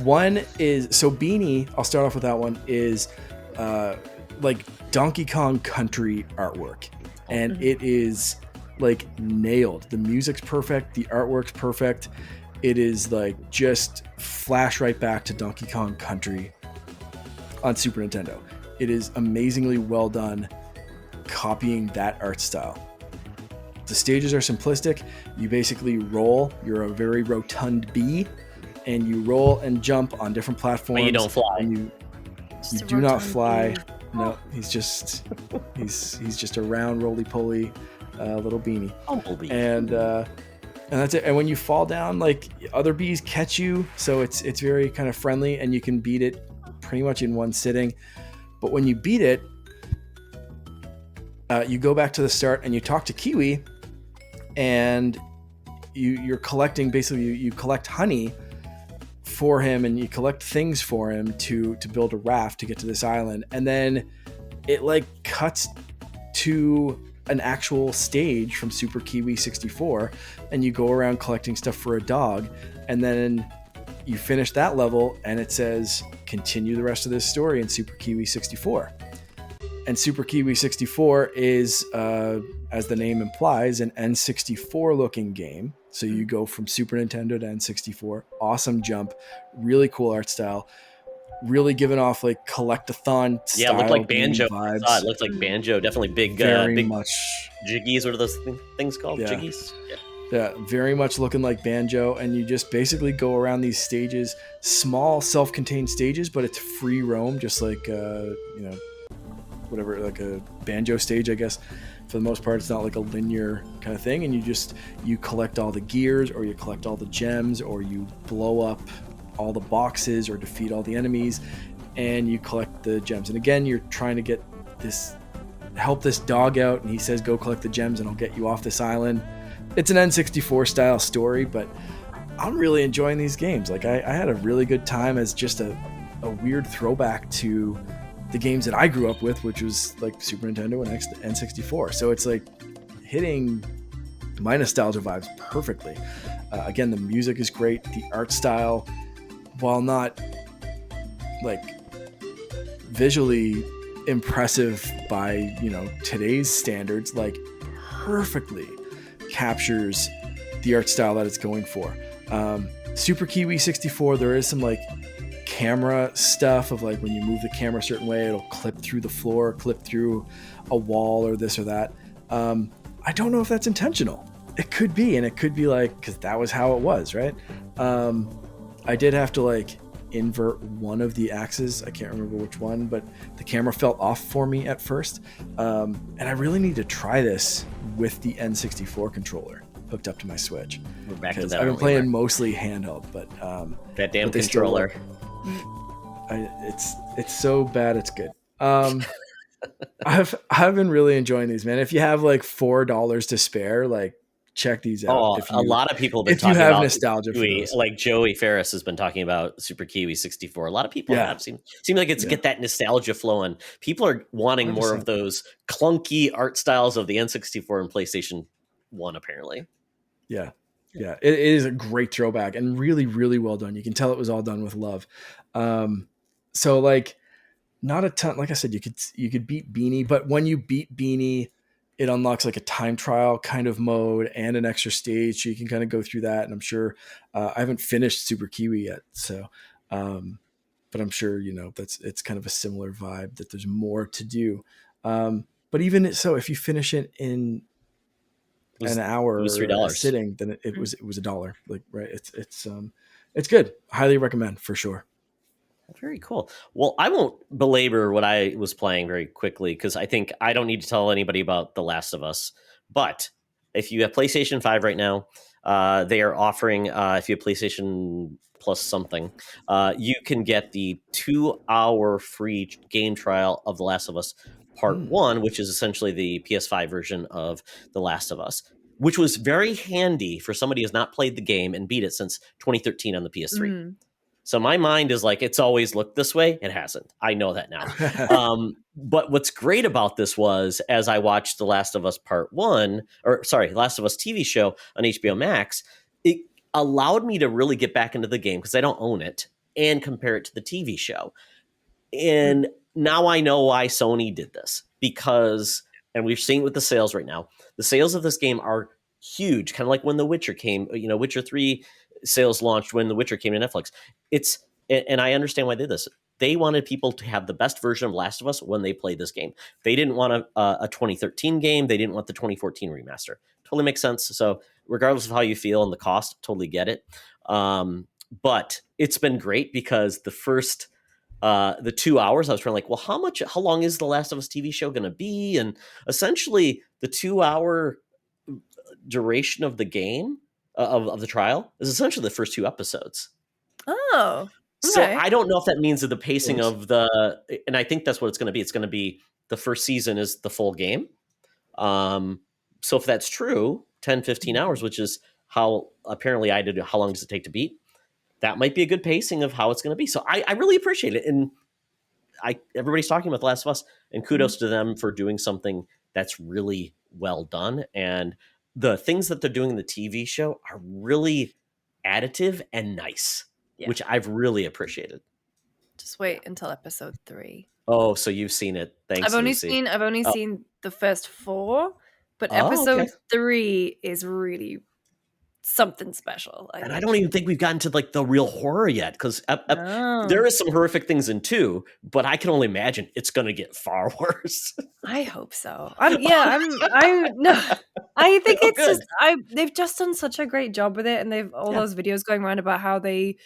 Speaker 2: One is so Beeny. I'll start off with that one. Is like Donkey Kong Country artwork, and it is like nailed. The music's perfect, the artwork's perfect. It is like just flash right back to Donkey Kong Country on Super Nintendo. It is amazingly well done, copying that art style. The stages are simplistic. You basically roll. You're a very rotund bee, and you roll and jump on different platforms.
Speaker 1: But you don't fly.
Speaker 2: You do not fly. Bee. No, he's just a round roly-poly little beanie.
Speaker 1: Bumblebee.
Speaker 2: And that's it. And when you fall down, like other bees catch you, so it's very kind of friendly, and you can beat it pretty much in one sitting. But when you beat it, you go back to the start and you talk to Kiwi, and you're collecting. Basically, you collect honey for him, and you collect things for him to build a raft to get to this island, and then it like cuts to an actual stage from Super Kiwi 64, and you go around collecting stuff for a dog, and then you finish that level and it says continue the rest of this story in Super Kiwi 64. And Super Kiwi 64 is, as the name implies, an N64 looking game. So you go from Super Nintendo to N64. Awesome jump, really cool art style, really giving off like collectathon style.
Speaker 1: Yeah, it looked like Banjo.
Speaker 2: vibes.
Speaker 1: I saw it. It looked like Banjo. Definitely big,
Speaker 2: Very
Speaker 1: big
Speaker 2: much
Speaker 1: jiggies. What are those things called?
Speaker 2: Yeah.
Speaker 1: Jiggies?
Speaker 2: Yeah, very much looking like Banjo, and you just basically go around these stages, small self-contained stages, but it's free roam, just like whatever, like a Banjo stage, I guess. For the most part, it's not like a linear kind of thing, and you collect all the gears, or you collect all the gems, or you blow up all the boxes, or defeat all the enemies, and you collect the gems. And again, you're trying to help this dog out, and he says, "Go collect the gems, and I'll get you off this island." It's an N64 style story, but I'm really enjoying these games. Like I had a really good time as just a weird throwback to the games that I grew up with, which was like Super Nintendo and N64. So it's like hitting my nostalgia vibes perfectly. Again, the music is great. The art style, while not like visually impressive by, today's standards, like perfectly captures the art style that it's going for. Super Kiwi 64, there is some like camera stuff of like when you move the camera a certain way, it'll clip through the floor, clip through a wall, or this or that. I don't know if that's intentional. It could be, and it could be like, because that was how it was, right? I did have to like invert one of the axes. I can't remember which one, but the camera felt off for me at first. And I really need to try this with the N64 controller hooked up to my Switch.
Speaker 1: We're back to that.
Speaker 2: I've been playing mostly handheld, but
Speaker 1: that damn controller.
Speaker 2: It's so bad it's good. I've been really enjoying these, man. If you have like $4 to spare, like check these out.
Speaker 1: A lot of people have been talking about nostalgia for those. Like Joey Ferris has been talking about Super Kiwi 64. A lot of people have seem like it's get that nostalgia flowing. People are wanting 100%. More of those clunky art styles of the N64 and PlayStation 1, apparently.
Speaker 2: Yeah. It is a great throwback and really, really well done. You can tell it was all done with love. So like not a ton, like I said, you could beat Beeny, but when you beat Beeny, it unlocks like a time trial kind of mode and an extra stage. So you can kind of go through that. And I'm sure, I haven't finished Super Kiwi yet. So, but I'm sure, it's kind of a similar vibe that there's more to do. But even so, if you finish it in an hour, it was $3 sitting, then it was $1. Like, right. It's good. Highly recommend for sure.
Speaker 1: Very cool. Well, I won't belabor what I was playing very quickly because I think I don't need to tell anybody about The Last of Us. But if you have PlayStation 5 right now, they are offering, if you have PlayStation Plus something, you can get the 2-hour free game trial of The Last of Us Part 1, which is essentially the PS5 version of The Last of Us, which was very handy for somebody who has not played the game and beat it since 2013 on the PS3. So my mind is like, it's always looked this way. It hasn't. I know that now. But what's great about this was, as I watched The Last of Us Last of Us TV show on HBO Max, it allowed me to really get back into the game because I don't own it and compare it to the TV show. And now I know why Sony did this because, and we're seeing it with the sales right now, the sales of this game are huge, kind of like when The Witcher came, Witcher 3 sales launched when The Witcher came to Netflix. And I understand why they did this. They wanted people to have the best version of Last of Us when they played this game. They didn't want a 2013 game. They didn't want the 2014 remaster. Totally makes sense. So regardless of how you feel and the cost, totally get it. But it's been great because the first, the 2 hours, I was trying like, well, how long is the Last of Us TV show going to be? And essentially the 2-hour duration of the game, of the trial, is essentially the first 2 episodes.
Speaker 3: Oh, okay.
Speaker 1: So I don't know if that means that the pacing of and I think that's what it's going to be. It's going to be the first season is the full game. So if that's true, 10, 15 hours, which is how apparently I did, how long does it take to beat? That might be a good pacing of how it's going to be. So I really appreciate it. And everybody's talking about The Last of Us, and kudos to them for doing something that's really well done. And the things that they're doing in the TV show are really additive and nice.
Speaker 3: Yeah.
Speaker 1: which I've really appreciated.
Speaker 3: Just wait until episode 3.
Speaker 1: Oh, so you've seen it. Thanks, Lucy.
Speaker 3: I've only
Speaker 1: Oh,
Speaker 3: seen the first 4, but
Speaker 1: oh, okay.
Speaker 3: episode 3 is really something special, I
Speaker 1: And I
Speaker 3: think.
Speaker 1: don't even think we've gotten to like the real horror yet, because
Speaker 3: No.
Speaker 1: there is some horrific things in 2, but I can only imagine it's going to get far worse.
Speaker 3: I hope so. I think
Speaker 1: Oh,
Speaker 3: it's
Speaker 1: good.
Speaker 3: just they've just done such a great job with it, and they've all
Speaker 1: Yeah.
Speaker 3: those videos going around about how they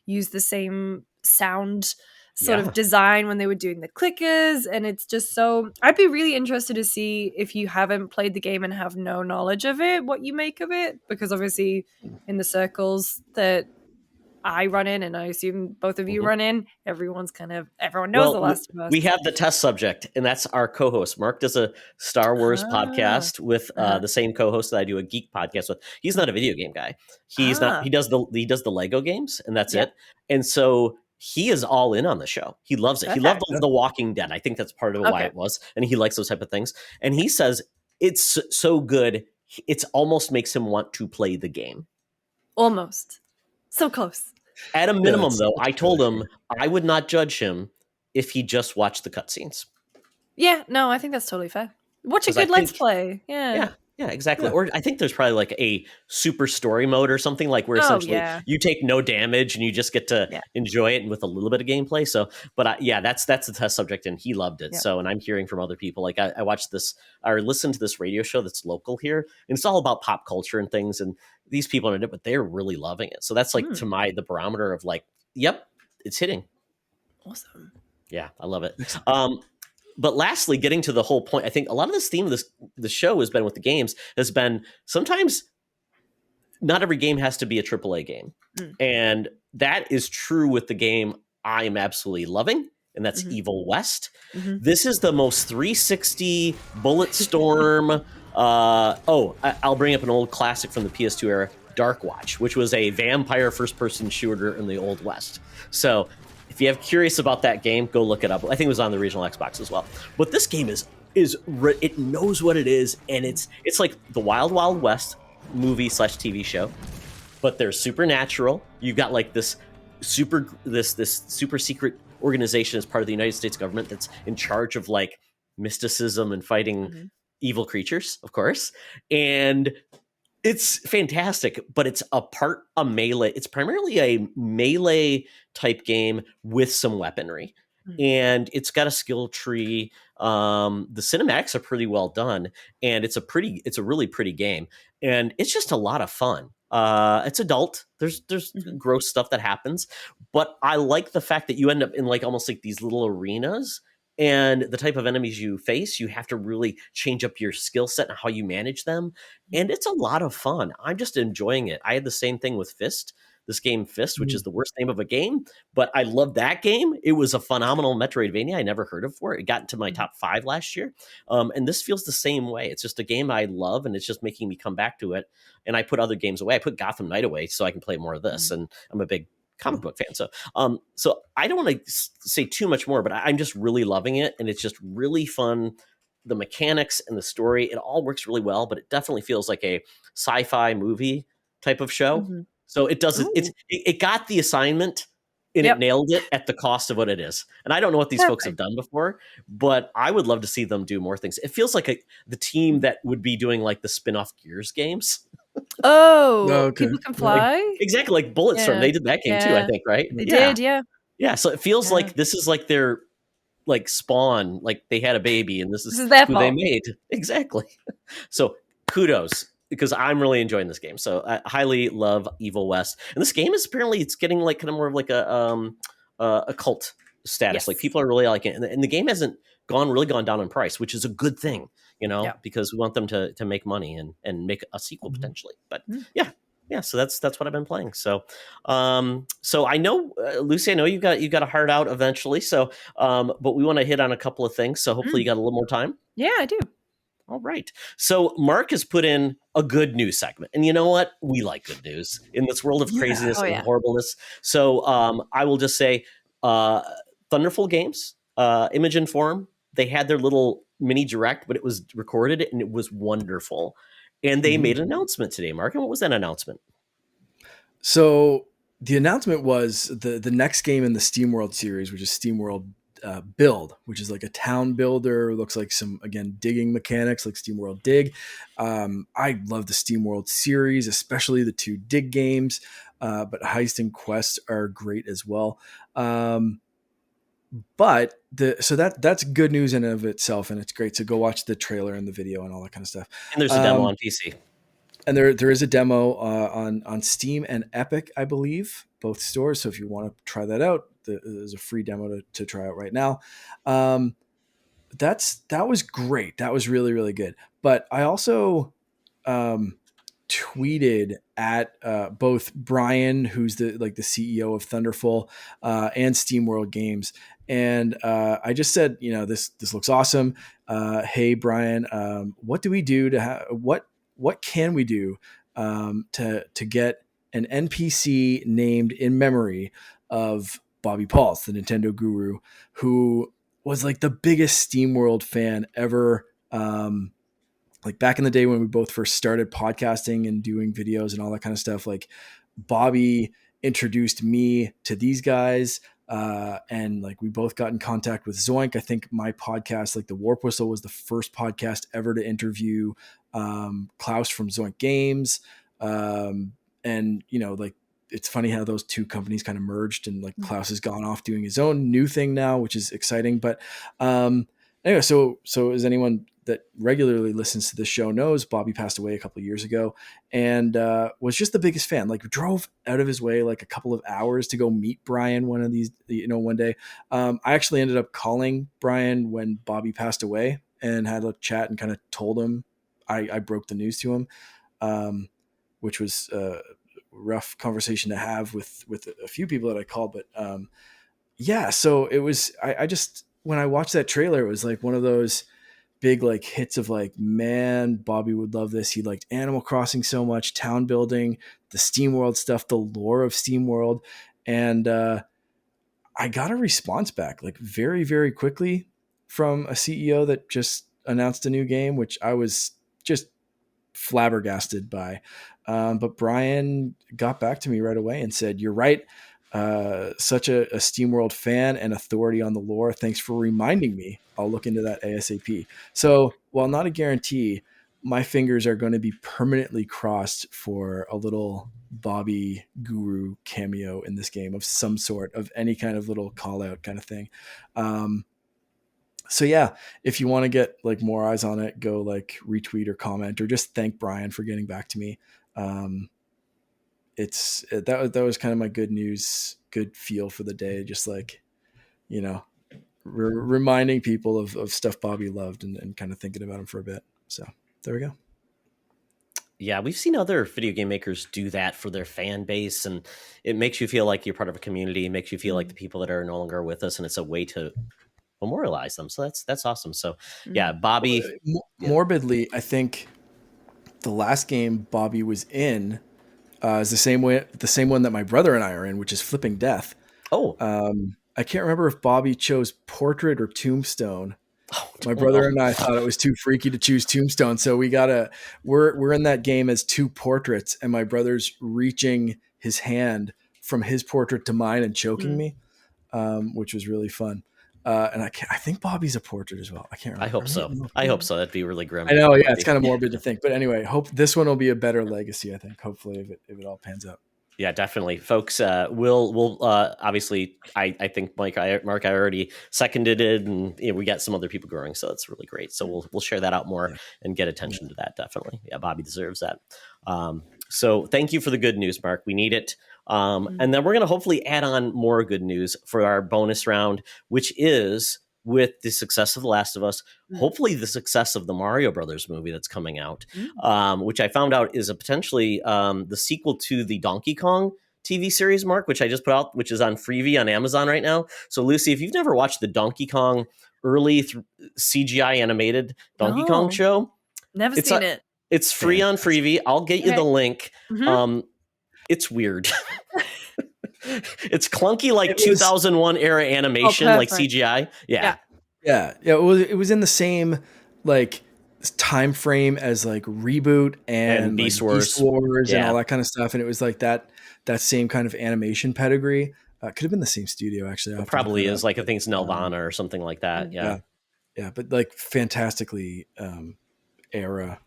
Speaker 3: use the same sound sort
Speaker 1: Yeah.
Speaker 3: of design when they were doing the clickers, and it's just so I'd be really interested to see, if you haven't played the game and have no knowledge of it, what you make of it, because obviously in the circles that I run in, and I assume both of you
Speaker 1: Mhm.
Speaker 3: run in, everyone knows The
Speaker 1: Well,
Speaker 3: Last of Us.
Speaker 1: we have the test subject, and that's our co-host. Mark does a Star Wars podcast with the same co-host that I do a geek podcast with. He's not a video game guy. He's not. He does the Lego games, and that's it. And so he is all in on the show. He loves it. He loved
Speaker 3: Perfect.
Speaker 1: the Walking Dead. I think that's part of why
Speaker 3: Okay.
Speaker 1: it was, and he likes those type of things. And he says it's so good, it's almost makes him want to play the game.
Speaker 3: Almost. So close.
Speaker 1: At a minimum, though,
Speaker 2: that's
Speaker 1: I told
Speaker 2: really
Speaker 1: him I would not judge him if he just watched the cutscenes.
Speaker 3: Yeah, no, I think that's totally fair. Watch a
Speaker 1: 'Cause I
Speaker 3: good Let's
Speaker 1: think-
Speaker 3: Play. Yeah.
Speaker 1: Yeah, exactly.
Speaker 2: Yeah.
Speaker 1: Or I think there's probably like a super story mode or something, like where essentially you take no damage and you just get to enjoy it, and with a little bit of gameplay. So, but that's the test subject, and he loved it.
Speaker 3: Yeah.
Speaker 1: So, and I'm hearing from other people, like I watched this or listened to this radio show that's local here, and it's all about pop culture and things. And these people are in it, but they're really loving it. So that's like to the barometer of like, yep, it's hitting.
Speaker 3: Awesome.
Speaker 1: Yeah, I love it. But lastly, getting to the whole point, I think a lot of this theme of the show has been with the games has been sometimes not every game has to be a AAA game. And that is true with the game I am absolutely loving, and that's Evil West. This is the most 360 bullet storm. I'll bring up an old classic from the PS2 era, Dark Watch, which was a vampire first-person shooter in the Old West. So if you're curious about that game, go look it up. I think it was on the original Xbox as well. But this game is it knows what it is, and it's like the Wild Wild West movie / TV show, but they're supernatural. You've got like this super secret organization as part of the United States government that's in charge of like mysticism and fighting evil creatures, of course. And it's fantastic, but it's a melee. It's primarily a melee type game with some weaponry, and it's got a skill tree. The cinematics are pretty well done, and it's a really pretty game, and it's just a lot of fun. It's adult. There's gross stuff that happens, but I like the fact that you end up in like almost like these little arenas. And the type of enemies you face, you have to really change up your skill set and how you manage them. And it's a lot of fun. I'm just enjoying it. I had the same thing with this game Fist, which is the worst name of a game, but I love that game. It was a phenomenal Metroidvania I never heard of before. It got into my top 5 last year. And this feels the same way. It's just a game I love, and it's just making me come back to it. And I put other games away. I put Gotham Knight away so I can play more of this. And I'm a big comic book fan. So I don't want to say too much more, but I'm just really loving it. And it's just really fun. The mechanics and the story, it all works really well, but it definitely feels like a sci-fi movie type of show. So it does it got the assignment, and it nailed it at the cost of what it is. And I don't know what these folks have done before, but I would love to see them do more things. It feels like the team that would be doing like the spin-off Gears games.
Speaker 3: People Can Fly?
Speaker 1: Exactly, like Bulletstorm. They did that game too, I think, right?
Speaker 3: They did, yeah.
Speaker 1: Yeah, so it feels like this is like their like Spawn, like they had a baby, and this is
Speaker 3: their
Speaker 1: who
Speaker 3: fault.
Speaker 1: they made. Exactly. So kudos, because I'm really enjoying this game. So I highly love Evil West. And this game is apparently it's getting like kind of more of like a cult status.
Speaker 3: Yes.
Speaker 1: Like people are really liking it. And the game hasn't gone down in price, which is a good thing, because we want them to make money and make a sequel potentially. But yeah, so that's what I've been playing. So so I know Lucy, I know you got a heart out eventually. So but we want to hit on a couple of things. So hopefully you got a little more time.
Speaker 3: Yeah, I do.
Speaker 1: All right. So Mark has put in a good news segment. And you know what? We like good news in this world of craziness and horribleness. So I will just say Thunderful Games, Imogen Forum, they had their little mini direct, but it was recorded and it was wonderful. And they made an announcement today, Mark. And what was that announcement?
Speaker 2: So the announcement was the next game in the SteamWorld series, which is SteamWorld Build, which is like a town builder. Looks like some, again, digging mechanics like SteamWorld Dig. I love the SteamWorld series, especially the two Dig games, but Heist and Quest are great as well. But that's good news in and of itself, and it's great. So go watch the trailer and the video and all that kind of stuff.
Speaker 1: And there's a demo on PC.
Speaker 2: And there is a demo on Steam and Epic, I believe, both stores. So if you want to try that out, there's a free demo to try out right now. That was great. That was really, really good. But I also tweeted at both Brian, who's the CEO of Thunderful, and SteamWorld Games, and I just said, this looks awesome. Hey Brian, what do we do to what can we do to get an NPC named in memory of Bobby Pauls, the Nintendo guru, who was like the biggest SteamWorld fan ever. Like back in the day when we both first started podcasting and doing videos and all that kind of stuff, like Bobby introduced me to these guys. And like we both got in contact with Zoink. I think my podcast, like the Warp Whistle, was the first podcast ever to interview Klaus from Zoink Games. And like it's funny how those two companies kind of merged, and like Klaus has gone off doing his own new thing now, which is exciting. But anyway, so as anyone that regularly listens to the show knows, Bobby passed away a couple of years ago, and was just the biggest fan. Like drove out of his way like a couple of hours to go meet Brian one day. I actually ended up calling Brian when Bobby passed away and had a chat and kind of told him I broke the news to him, which was a rough conversation to have with a few people that I called. But yeah, so it was. I just, when I watched that trailer, it was like one of those big like hits of like, man, Bobby would love this. He liked Animal Crossing so much, town building, the SteamWorld stuff, the lore of SteamWorld. And I got a response back like very, very quickly from a CEO that just announced a new game, which I was just flabbergasted by. But Brian got back to me right away and said, "You're right. Such a SteamWorld fan and authority on the lore. Thanks for reminding me. I'll look into that ASAP." So while not a guarantee, my fingers are going to be permanently crossed for a little Bobby Guru cameo in this game of some sort, of any kind of little call out kind of thing. So yeah, if you want to get like more eyes on it, go like retweet or comment or just thank Brian for getting back to me. That was kind of my good news, good feel for the day. Just like, reminding people of stuff Bobby loved and kind of thinking about him for a bit. So there we go.
Speaker 1: Yeah, we've seen other video game makers do that for their fan base, and it makes you feel like you're part of a community. It makes you feel like the people that are no longer with us, and it's a way to memorialize them. So that's awesome. So yeah, Bobby.
Speaker 2: Morbidly, I think the last game Bobby was in is the same one that my brother and I are in, which is Flipping Death.
Speaker 1: Oh,
Speaker 2: I can't remember if Bobby chose Portrait or Tombstone. My
Speaker 1: Oh,
Speaker 2: brother
Speaker 1: no.
Speaker 2: and I thought it was too freaky to choose Tombstone, so we're in that game as two portraits, and my brother's reaching his hand from his portrait to mine and choking me, which was really fun. And I think Bobby's a portrait as well. I can't remember.
Speaker 1: I hope so. I hope so. That'd be really grim.
Speaker 2: I know, yeah, it's kind of morbid to think, but anyway, hope this one will be a better legacy. I think, hopefully, if it all pans out.
Speaker 1: Yeah, definitely, folks. We'll obviously. I think Mark, I already seconded it, and we got some other people growing, so that's really great. So we'll share that out more and get attention to that. Definitely, yeah, Bobby deserves that. So thank you for the good news, Mark. We need it. And then we're going to hopefully add on more good news for our bonus round, which is with the success of The Last of Us, hopefully the success of the Mario Brothers movie that's coming out, which I found out is a potentially the sequel to the Donkey Kong TV series, Mark, which I just put out, which is on Freevee on Amazon right now. So Lucy, if you've never watched the Donkey Kong early CGI animated Donkey Kong show,
Speaker 3: Never seen it.
Speaker 1: It's free on Freevee. I'll get you the link. It's weird. It's clunky, like 2001 era animation, like CGI. Yeah.
Speaker 2: It was in the same like time frame as like Reboot and
Speaker 1: Beast
Speaker 2: like
Speaker 1: Wars,
Speaker 2: and all that kind of stuff, and it was like that that same kind of animation pedigree. Could have been the same studio, actually.
Speaker 1: It probably is. Like, I think it's Nelvana or something like that. Yeah.
Speaker 2: Yeah, but like fantastically era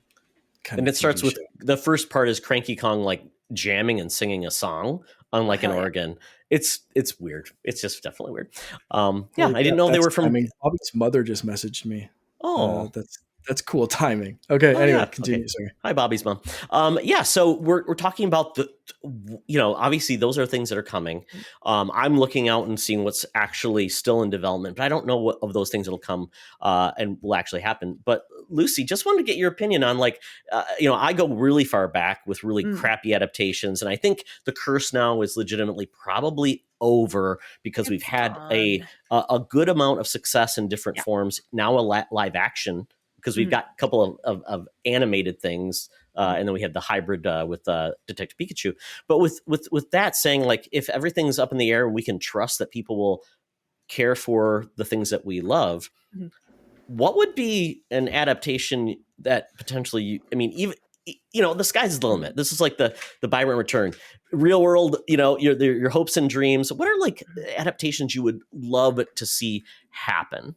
Speaker 2: kind
Speaker 1: And
Speaker 2: of
Speaker 1: it starts
Speaker 2: TV
Speaker 1: with
Speaker 2: show.
Speaker 1: the first part is Cranky Kong like jamming and singing a song on like an organ. It's weird. It's just definitely weird. Yeah, I didn't know they were from.
Speaker 2: Bobby's mother just messaged me.
Speaker 1: Oh,
Speaker 2: that's cool timing. Okay, anyway, continue.
Speaker 1: Okay.
Speaker 2: Sorry.
Speaker 1: Hi, Bobby's mom. Yeah, so we're talking about obviously those are things that are coming. I'm looking out and seeing what's actually still in development, but I don't know what of those things that'll come and will actually happen. But Lucy, just wanted to get your opinion on like, I go really far back with really crappy adaptations, and I think the curse now is legitimately probably over because we've had a good amount of success in different forms. Now a live action, because we've got a couple of animated things, and then we had the hybrid with Detective Pikachu. But with that saying, like, if everything's up in the air, we can trust that people will care for the things that we love. What would be an adaptation that potentially, even the sky's the limit. This is like the Byron Return, real world. Your hopes and dreams. What are like adaptations you would love to see happen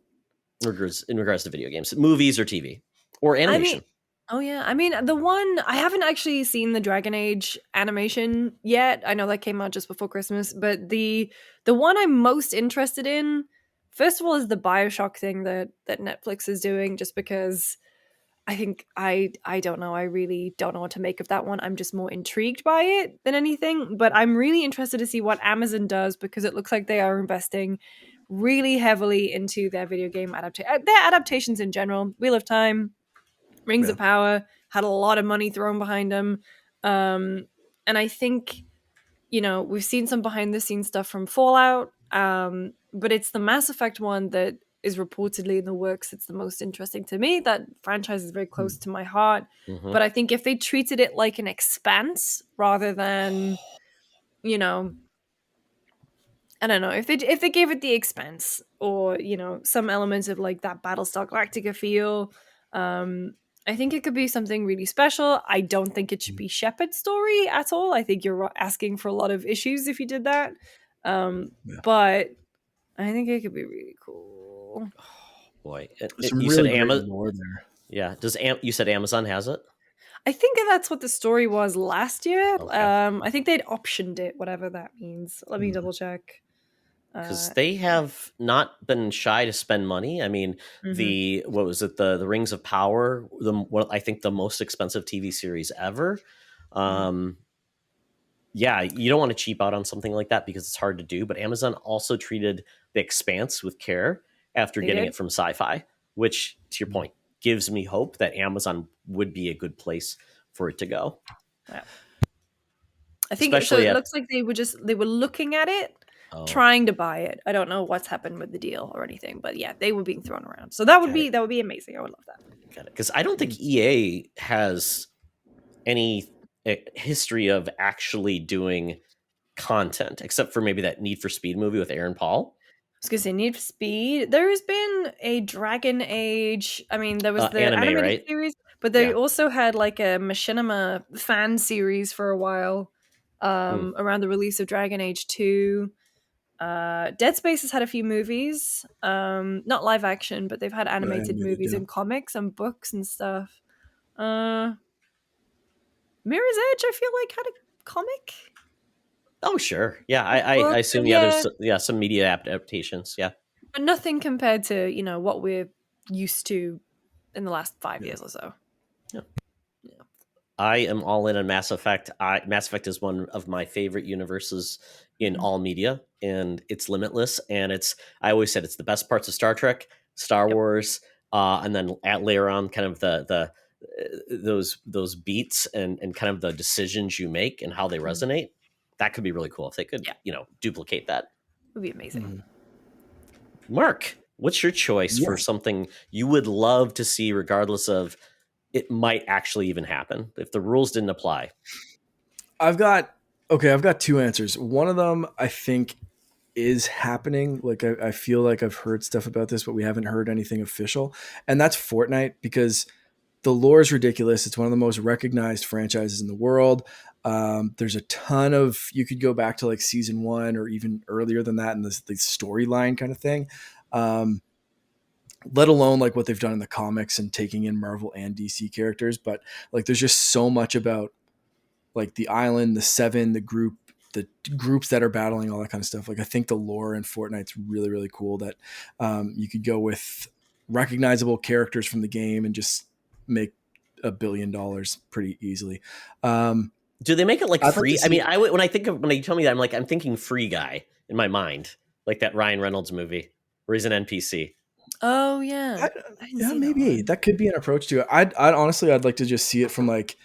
Speaker 1: in regards to video games, movies, or TV, or animation?
Speaker 3: The one I haven't actually seen the Dragon Age animation yet. I know that came out just before Christmas, but the one I'm most interested in, first of all, is the BioShock thing that Netflix is doing, just because I think I don't know. I really don't know what to make of that one. I'm just more intrigued by it than anything. But I'm really interested to see what Amazon does, because it looks like they are investing really heavily into their video game their adaptations in general. Wheel of Time, Rings of Power had a lot of money thrown behind them. And I think, we've seen some behind the scenes stuff from Fallout. But it's the Mass Effect one that is reportedly in the works. It's the most interesting to me. That franchise is very close to my heart. But I think if they treated it like an Expanse rather than, I don't know, if they gave it the Expanse, or some elements of like that Battlestar Galactica feel, I think it could be something really special. I don't think it should be Shepard's story at all. I think you're asking for a lot of issues if you did that. But I think it could be really cool.
Speaker 1: Oh, boy,
Speaker 2: you said Amazon there.
Speaker 1: Yeah, you said Amazon has it?
Speaker 3: I think that's what the story was last year. Okay. I think they'd optioned it, whatever that means. Let me double check.
Speaker 1: Because they have not been shy to spend money. I mean, what was it? The Rings of Power, I think the most expensive TV series ever. Yeah, you don't want to cheap out on something like that because it's hard to do. But Amazon also treated The Expanse with care after getting it from Sci-Fi, which, to your point, gives me hope that Amazon would be a good place for it to go.
Speaker 3: Yeah. I think so. It looks like they were looking at it, trying to buy it. I don't know what's happened with the deal or anything, but yeah, they were being thrown around. So that would be amazing. I would love that.
Speaker 1: Got it. Because I don't think EA has any history of actually doing content, except for maybe that Need for Speed movie with Aaron Paul.
Speaker 3: I was gonna say Need for Speed. There has been a Dragon Age. I mean, there was the animated series, but they also had like a Machinima fan series for a while around the release of Dragon Age 2. Dead Space has had a few movies, not live action, but they've had animated movies and comics and books and stuff. Mirror's Edge, I feel like, had a comic.
Speaker 1: Oh, sure. Yeah, I assume, there's some media adaptations, yeah.
Speaker 3: But nothing compared to, what we're used to in the last 5 years or so.
Speaker 1: Yeah. I am all in on Mass Effect. Mass Effect is one of my favorite universes in all media, and it's limitless. And I always said it's the best parts of Star Trek, Star Wars, and then later on kind of those beats and kind of the decisions you make and how they resonate. That could be really cool if they could, duplicate that.
Speaker 3: It would be amazing.
Speaker 1: Mark, what's your choice for something you would love to see, regardless of it might actually even happen if the rules didn't apply?
Speaker 2: I've got two answers. One of them I think is happening. Like I feel like I've heard stuff about this, but we haven't heard anything official. And that's Fortnite, because the lore is ridiculous. It's one of the most recognized franchises in the world. There's a ton of, you could go back to like season 1 or even earlier than that, and the storyline kind of thing. Let alone like what they've done in the comics and taking in Marvel and DC characters. But like, there's just so much about like the island, the Seven, the groups that are battling, all that kind of stuff. Like, I think the lore in Fortnite's really, really cool that you could go with recognizable characters from the game and just make $1 billion pretty easily.
Speaker 1: Do they make it like
Speaker 2: I'd
Speaker 1: free?
Speaker 2: like to see-
Speaker 1: when you tell me that, I'm thinking Free Guy in my mind, like that Ryan Reynolds movie where he's an NPC.
Speaker 3: Oh yeah,
Speaker 2: yeah, maybe that could be an approach to it. I'd honestly, I'd like to just see it from like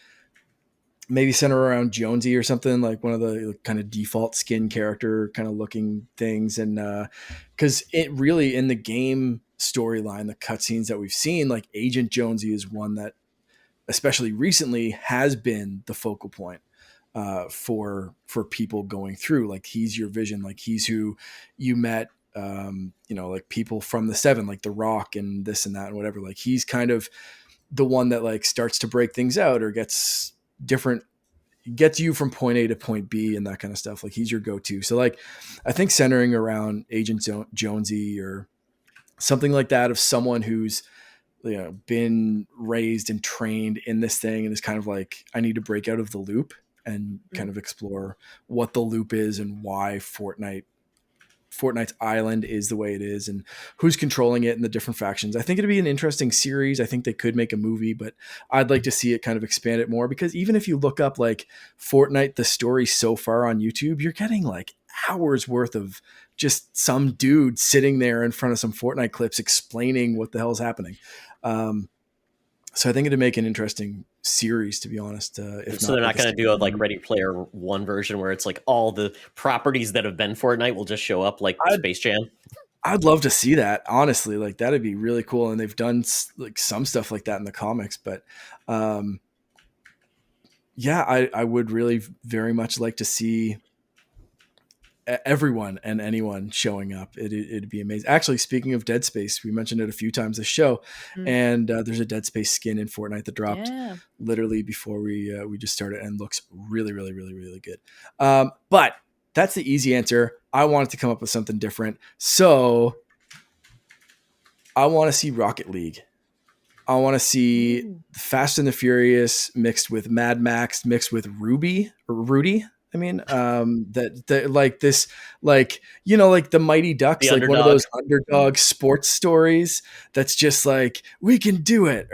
Speaker 2: maybe center around Jonesy or something, like one of the kind of default skin character kind of looking things. And because it really, in the game storyline, the cutscenes that we've seen, like Agent Jonesy is one that, especially recently, has been the focal point for people going through. Like, he's your vision, like he's who you met, like people from the Seven, like The Rock and this and that and whatever. Like, he's kind of the one that like starts to break things out or gets you from point A to point B and that kind of stuff. Like, he's your go-to. So like, I think centering around Agent Jonesy or something like that, of someone who's been raised and trained in this thing and is kind of like, I need to break out of the loop and kind of explore what the loop is and why Fortnite's island is the way it is and who's controlling it and the different factions. I think it'd be an interesting series. I think they could make a movie, but I'd like to see it kind of expand it more, because even if you look up like Fortnite, the story so far on YouTube, you're getting like hours worth of just some dude sitting there in front of some Fortnite clips explaining what the hell is happening. So I think it'd make an interesting series, to be honest.
Speaker 1: So they're not going to do a like Ready Player One version where it's like all the properties that have been Fortnite will just show up like Space Jam.
Speaker 2: I'd love to see that, honestly. Like, that'd be really cool. And they've done like some stuff like that in the comics, but yeah, I would really very much like to see everyone and anyone showing up. It'd be amazing. Actually, speaking of Dead Space, we mentioned it a few times this show, and there's a Dead Space skin in Fortnite that dropped literally before we just started, and looks really, really, really, really good. But that's the easy answer. I wanted to come up with something different, so I want to see Rocket League. I want to see Fast and the Furious mixed with Mad Max mixed with Rudy. I mean, that like this, like, like the Mighty Ducks, like one of those underdog sports stories that's just like, we can do it.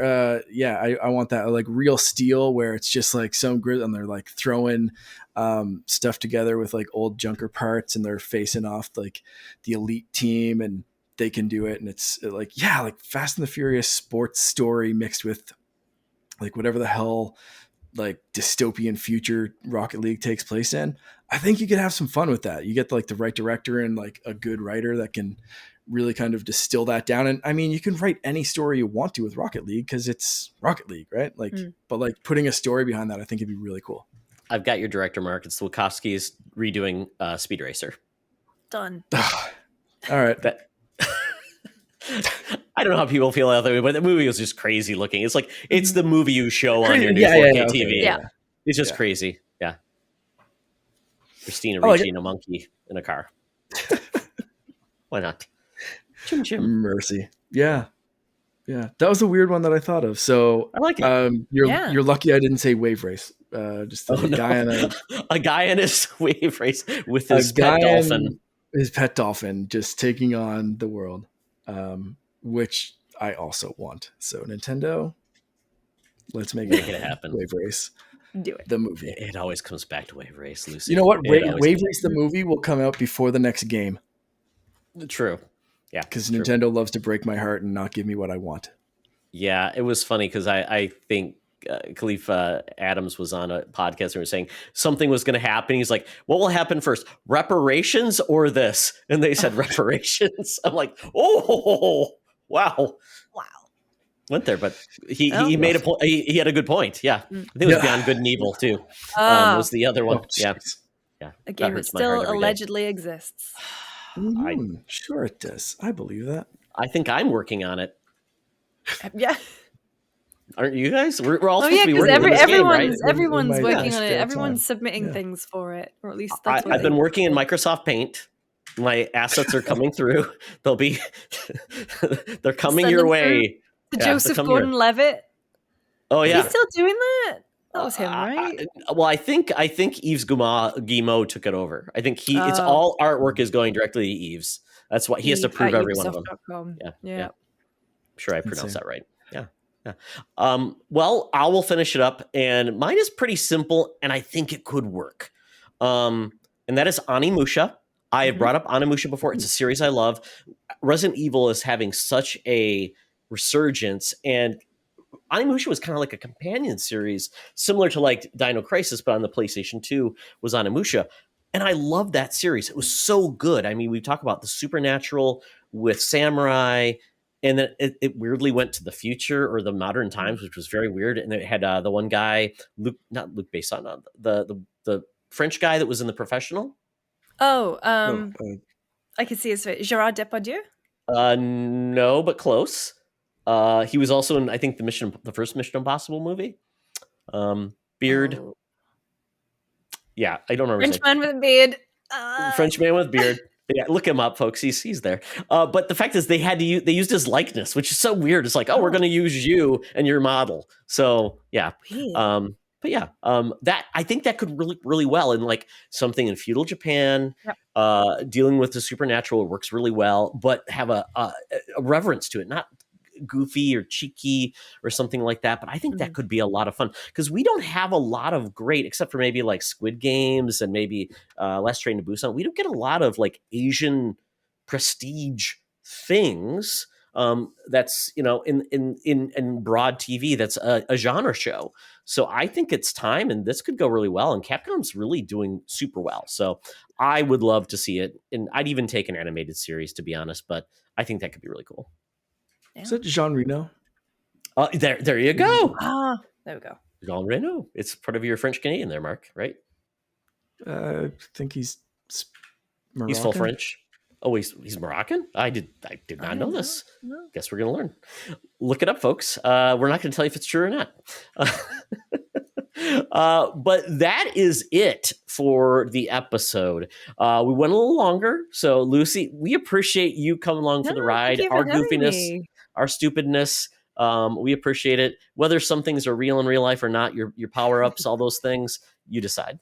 Speaker 2: Yeah, I want that, like Real Steel, where it's just like some grid and they're like throwing stuff together with like old junker parts and they're facing off like the elite team and they can do it. And it's like, yeah, like Fast and the Furious sports story mixed with like whatever the hell like dystopian future Rocket League takes place in. I think you could have some fun with that. You get like the right director and like a good writer that can really kind of distill that down. And I mean, you can write any story you want to with Rocket League because it's Rocket League, right? Like, but like putting a story behind that, I think it'd be really cool.
Speaker 1: I've got your director, Mark. It's Wachowski's redoing Speed Racer.
Speaker 3: Done.
Speaker 2: All right.
Speaker 1: I don't know how people feel out there, but the movie was just crazy looking. It's like, it's the movie you show on your new 4K TV.
Speaker 3: Yeah.
Speaker 1: It's just crazy. Yeah. Christina Ricci and a monkey in a car. Why not?
Speaker 2: Chim chim. Mercy. Yeah. Yeah. That was a weird one that I thought of. So
Speaker 1: I like it.
Speaker 2: You're lucky I didn't say Wave Race. Just a
Speaker 1: guy in his wave race with his pet dolphin.
Speaker 2: His pet dolphin just taking on the world. Which I also want. So Nintendo, let's make it happen. Wave Race.
Speaker 3: Do it.
Speaker 2: The movie.
Speaker 1: It always comes back to Wave Race, Lucy.
Speaker 2: You know what? Wave Race the movie will come out before the next game.
Speaker 1: True. Yeah.
Speaker 2: Because Nintendo loves to break my heart and not give me what I want.
Speaker 1: Yeah, it was funny because I think Khalif Adams was on a podcast and was saying something was going to happen. He's like, what will happen first, reparations or this? And they said reparations. I'm like, oh, wow. Went there, but he made a point. He had a good point. Yeah. I think it was Beyond Good and Evil too. Was the other one. Yeah.
Speaker 3: A game that still allegedly exists.
Speaker 2: Sure it does. I believe that.
Speaker 1: I think I'm working on it.
Speaker 3: Yeah.
Speaker 1: Aren't you guys? We're all
Speaker 3: Oh
Speaker 1: supposed
Speaker 3: yeah,
Speaker 1: to be
Speaker 3: because
Speaker 1: working on this game, right?
Speaker 3: everyone's
Speaker 2: my
Speaker 3: working on it.
Speaker 2: spare
Speaker 3: Everyone's
Speaker 2: time.
Speaker 3: submitting
Speaker 2: Yeah.
Speaker 3: things for it, or at least that's what
Speaker 1: I've been
Speaker 3: they-
Speaker 1: working in Microsoft Paint. My assets are coming through. They'll be, they're coming
Speaker 3: Send
Speaker 1: your
Speaker 3: them through
Speaker 1: way.
Speaker 3: to
Speaker 1: Yeah, they're
Speaker 3: Joseph
Speaker 1: coming your.
Speaker 3: Gordon-Levitt.
Speaker 1: Oh
Speaker 3: Is he
Speaker 1: yeah.
Speaker 3: still doing that? That was him,
Speaker 1: Uh,
Speaker 3: right?
Speaker 1: well, I think Yves Guillemot took it over. I think it's
Speaker 3: Oh,
Speaker 1: all artwork is going directly to Yves. That's what he has to
Speaker 3: Eve at
Speaker 1: prove every one of them.
Speaker 3: Ubisoft.com.
Speaker 1: Yeah,
Speaker 3: Yeah.
Speaker 1: I'm sure I pronounced
Speaker 2: Insane.
Speaker 1: that right. Yeah, yeah. Well, I will finish it up, and mine is pretty simple, and I think it could work. And that is Onimusha. I have
Speaker 3: Mhm.
Speaker 1: brought up Onimusha before. It's a series I love. Resident Evil is having such a resurgence, and Onimusha was kind of like a companion series, similar to like Dino Crisis, but on the PlayStation 2 was Onimusha. And I love that series. It was so good. I mean, we talk about the supernatural with samurai, and then it weirdly went to the future or the modern times, which was very weird. And it had the one guy, not Luke Besson, the French guy that was in The Professional.
Speaker 3: Oh,
Speaker 2: Oh,
Speaker 3: I can see his face. Gerard Depardieu.
Speaker 1: No, but close. He was also in, I think, the first Mission Impossible movie. Beard.
Speaker 3: Oh.
Speaker 1: Yeah, I don't remember his
Speaker 3: French man with a beard.
Speaker 1: name. French man with beard. Yeah, look him up, folks. He's there. But the fact is, they used his likeness, which is so weird. It's like, oh, we're going to use you and your model. So yeah.
Speaker 3: Weird.
Speaker 1: But yeah, that I think that could really, really well in like something in feudal Japan,
Speaker 3: Yep.
Speaker 1: dealing with the supernatural works really well, but have a reverence to it, not goofy or cheeky or something like that. But I think that could be a lot of fun because we don't have a lot of great, except for maybe like Squid Games and maybe Last Train to Busan. We don't get a lot of like Asian prestige things. That's in broad TV. That's a genre show. So I think it's time, and this could go really well. And Capcom's really doing super well. So I would love to see it, and I'd even take an animated series, to be honest. But I think that could be really cool.
Speaker 3: Yeah.
Speaker 2: Is that Jean Reno?
Speaker 1: There you go.
Speaker 3: Ah, there we go.
Speaker 1: Jean Reno. It's part of your French Canadian there, Mark, right?
Speaker 2: I think he's Moroccan.
Speaker 1: He's full French. Oh, he's Moroccan? I did not know this.
Speaker 3: No.
Speaker 1: Guess we're going to learn. Look it up, folks. We're not going to tell you if it's true or not. But that is it for the episode. We went a little longer. So, Lucy, we appreciate you coming along for the ride.
Speaker 3: Thank you for
Speaker 1: Our
Speaker 3: having
Speaker 1: goofiness,
Speaker 3: me.
Speaker 1: our stupidness. We appreciate it. Whether some things are real in real life or not, your power-ups, all those things, you decide.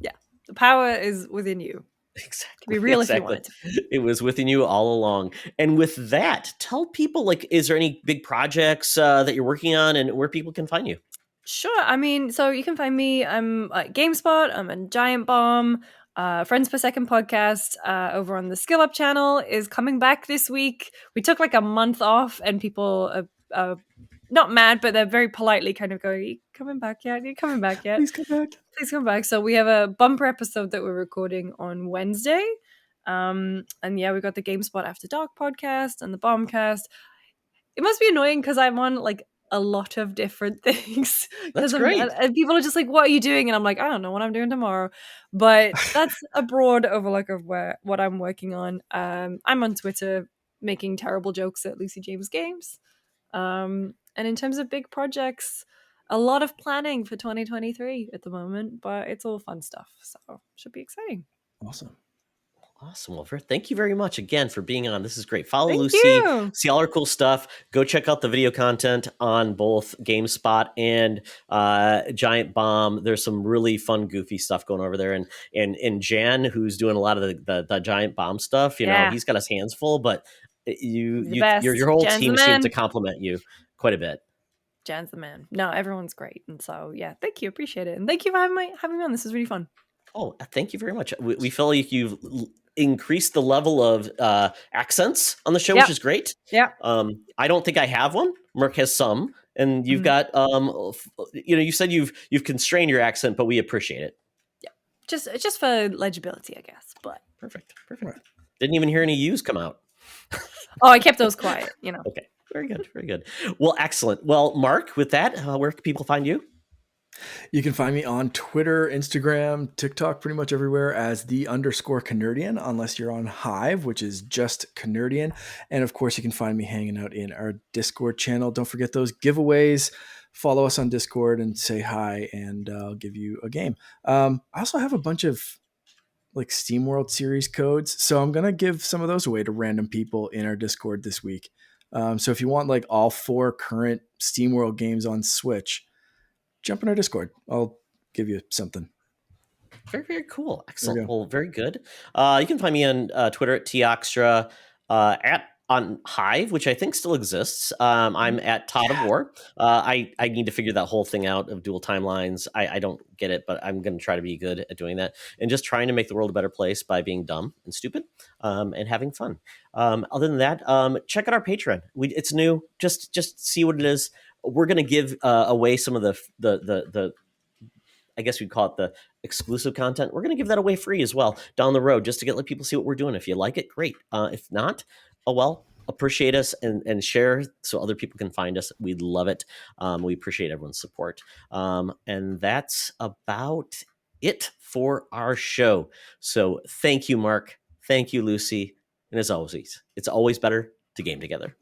Speaker 3: Yeah. The power is within you.
Speaker 1: Exactly.
Speaker 3: Be real if you want it to be.
Speaker 1: It was within you all along. And with that, tell people, like, is there any big projects that you're working on and where people can find you?
Speaker 3: Sure. I mean, so you can find me. I'm at Gamespot. I'm in Giant Bomb. Friends Per Second podcast over on the Skill Up channel is coming back this week. We took like a month off, and people are not mad, but they're very politely kind of going, "Are you coming back yet? Are you coming back yet?
Speaker 2: Please come back.
Speaker 3: Please come back." So we have a bumper episode that we're recording on Wednesday. And yeah, we got the GameSpot After Dark podcast and the Bombcast. It must be annoying because I'm on like a lot of different things.
Speaker 1: That's great.
Speaker 3: And people are just like, "What are you doing?" And I'm like, "I don't know what I'm doing tomorrow." But that's a broad overlook of what I'm working on. I'm on Twitter making terrible jokes at Lucy James Games. And in terms of big projects, a lot of planning for 2023 at the moment, but it's all fun stuff. So should be exciting.
Speaker 2: Awesome.
Speaker 1: Well, thank you very much again for being on. This is great. Follow
Speaker 3: Thank
Speaker 1: Lucy,
Speaker 3: you.
Speaker 1: see all her cool stuff. Go check out the video content on both GameSpot and Giant Bomb. There's some really fun, goofy stuff going over there. And Jan, who's doing a lot of the Giant Bomb stuff, you know, he's got his hands full, but your whole
Speaker 3: Jan's
Speaker 1: team
Speaker 3: the
Speaker 1: seems
Speaker 3: man.
Speaker 1: to compliment you quite a bit.
Speaker 3: Jan's the man. No, everyone's great. And so, yeah, thank you. Appreciate it. And thank you for having me on. This is really fun.
Speaker 1: Oh, thank you very much. We feel like you've increased the level of accents on the show, which is great.
Speaker 3: Yeah.
Speaker 1: I don't think I have one. Merc has some, and you've got you said you've constrained your accent, but we appreciate it.
Speaker 3: Yeah, just for legibility, I guess. But
Speaker 1: perfect. Didn't even hear any U's come out.
Speaker 3: Oh, I kept those quiet. You know.
Speaker 1: Okay, very good. Well, excellent. Well, Mark, with that, where can people find you?
Speaker 2: You can find me on Twitter, Instagram, TikTok, pretty much everywhere as _Canardian, unless you're on Hive, which is just Canardian. And of course, you can find me hanging out in our Discord channel. Don't forget those giveaways follow us on Discord and say hi, and I'll give you a game. I also have a bunch of like SteamWorld series codes, so I'm gonna give some of those away to random people in our Discord this week. So if you want like all 4 current SteamWorld games on Switch, jump in our Discord. I'll give you something.
Speaker 1: Very, very cool. Excellent. Well, very good. You can find me on Twitter at Toxtra, on Hive, which I think still exists. I'm at Todd of War. I need to figure that whole thing out of dual timelines. I don't get it, but I'm going to try to be good at doing that and just trying to make the world a better place by being dumb and stupid and having fun. Other than that, check out our Patreon. It's new. Just see what it is. We're going to give away some of the I guess we'd call it the exclusive content. We're going to give that away free as well down the road, just to let people see what we're doing. If you like it, great. If not, oh well. Appreciate us and share so other people can find us. We'd love it. We appreciate everyone's support. And that's about it for our show. So thank you, Mark. Thank you, Lucy. And as always, it's always better to game together.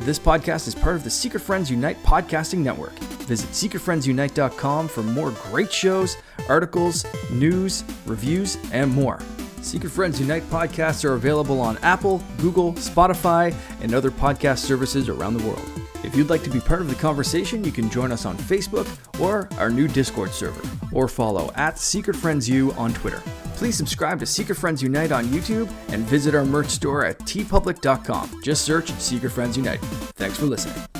Speaker 4: This podcast is part of the Secret Friends Unite podcasting network. Visit secretfriendsunite.com for more great shows, articles, news, reviews, and more. Secret Friends Unite podcasts are available on Apple, Google, Spotify, and other podcast services around the world. If you'd like to be part of the conversation, you can join us on Facebook or our new Discord server, or follow at Secret Friends U on Twitter. Please subscribe to Secret Friends Unite on YouTube and visit our merch store at tpublic.com. Just search Secret Friends Unite. Thanks for listening.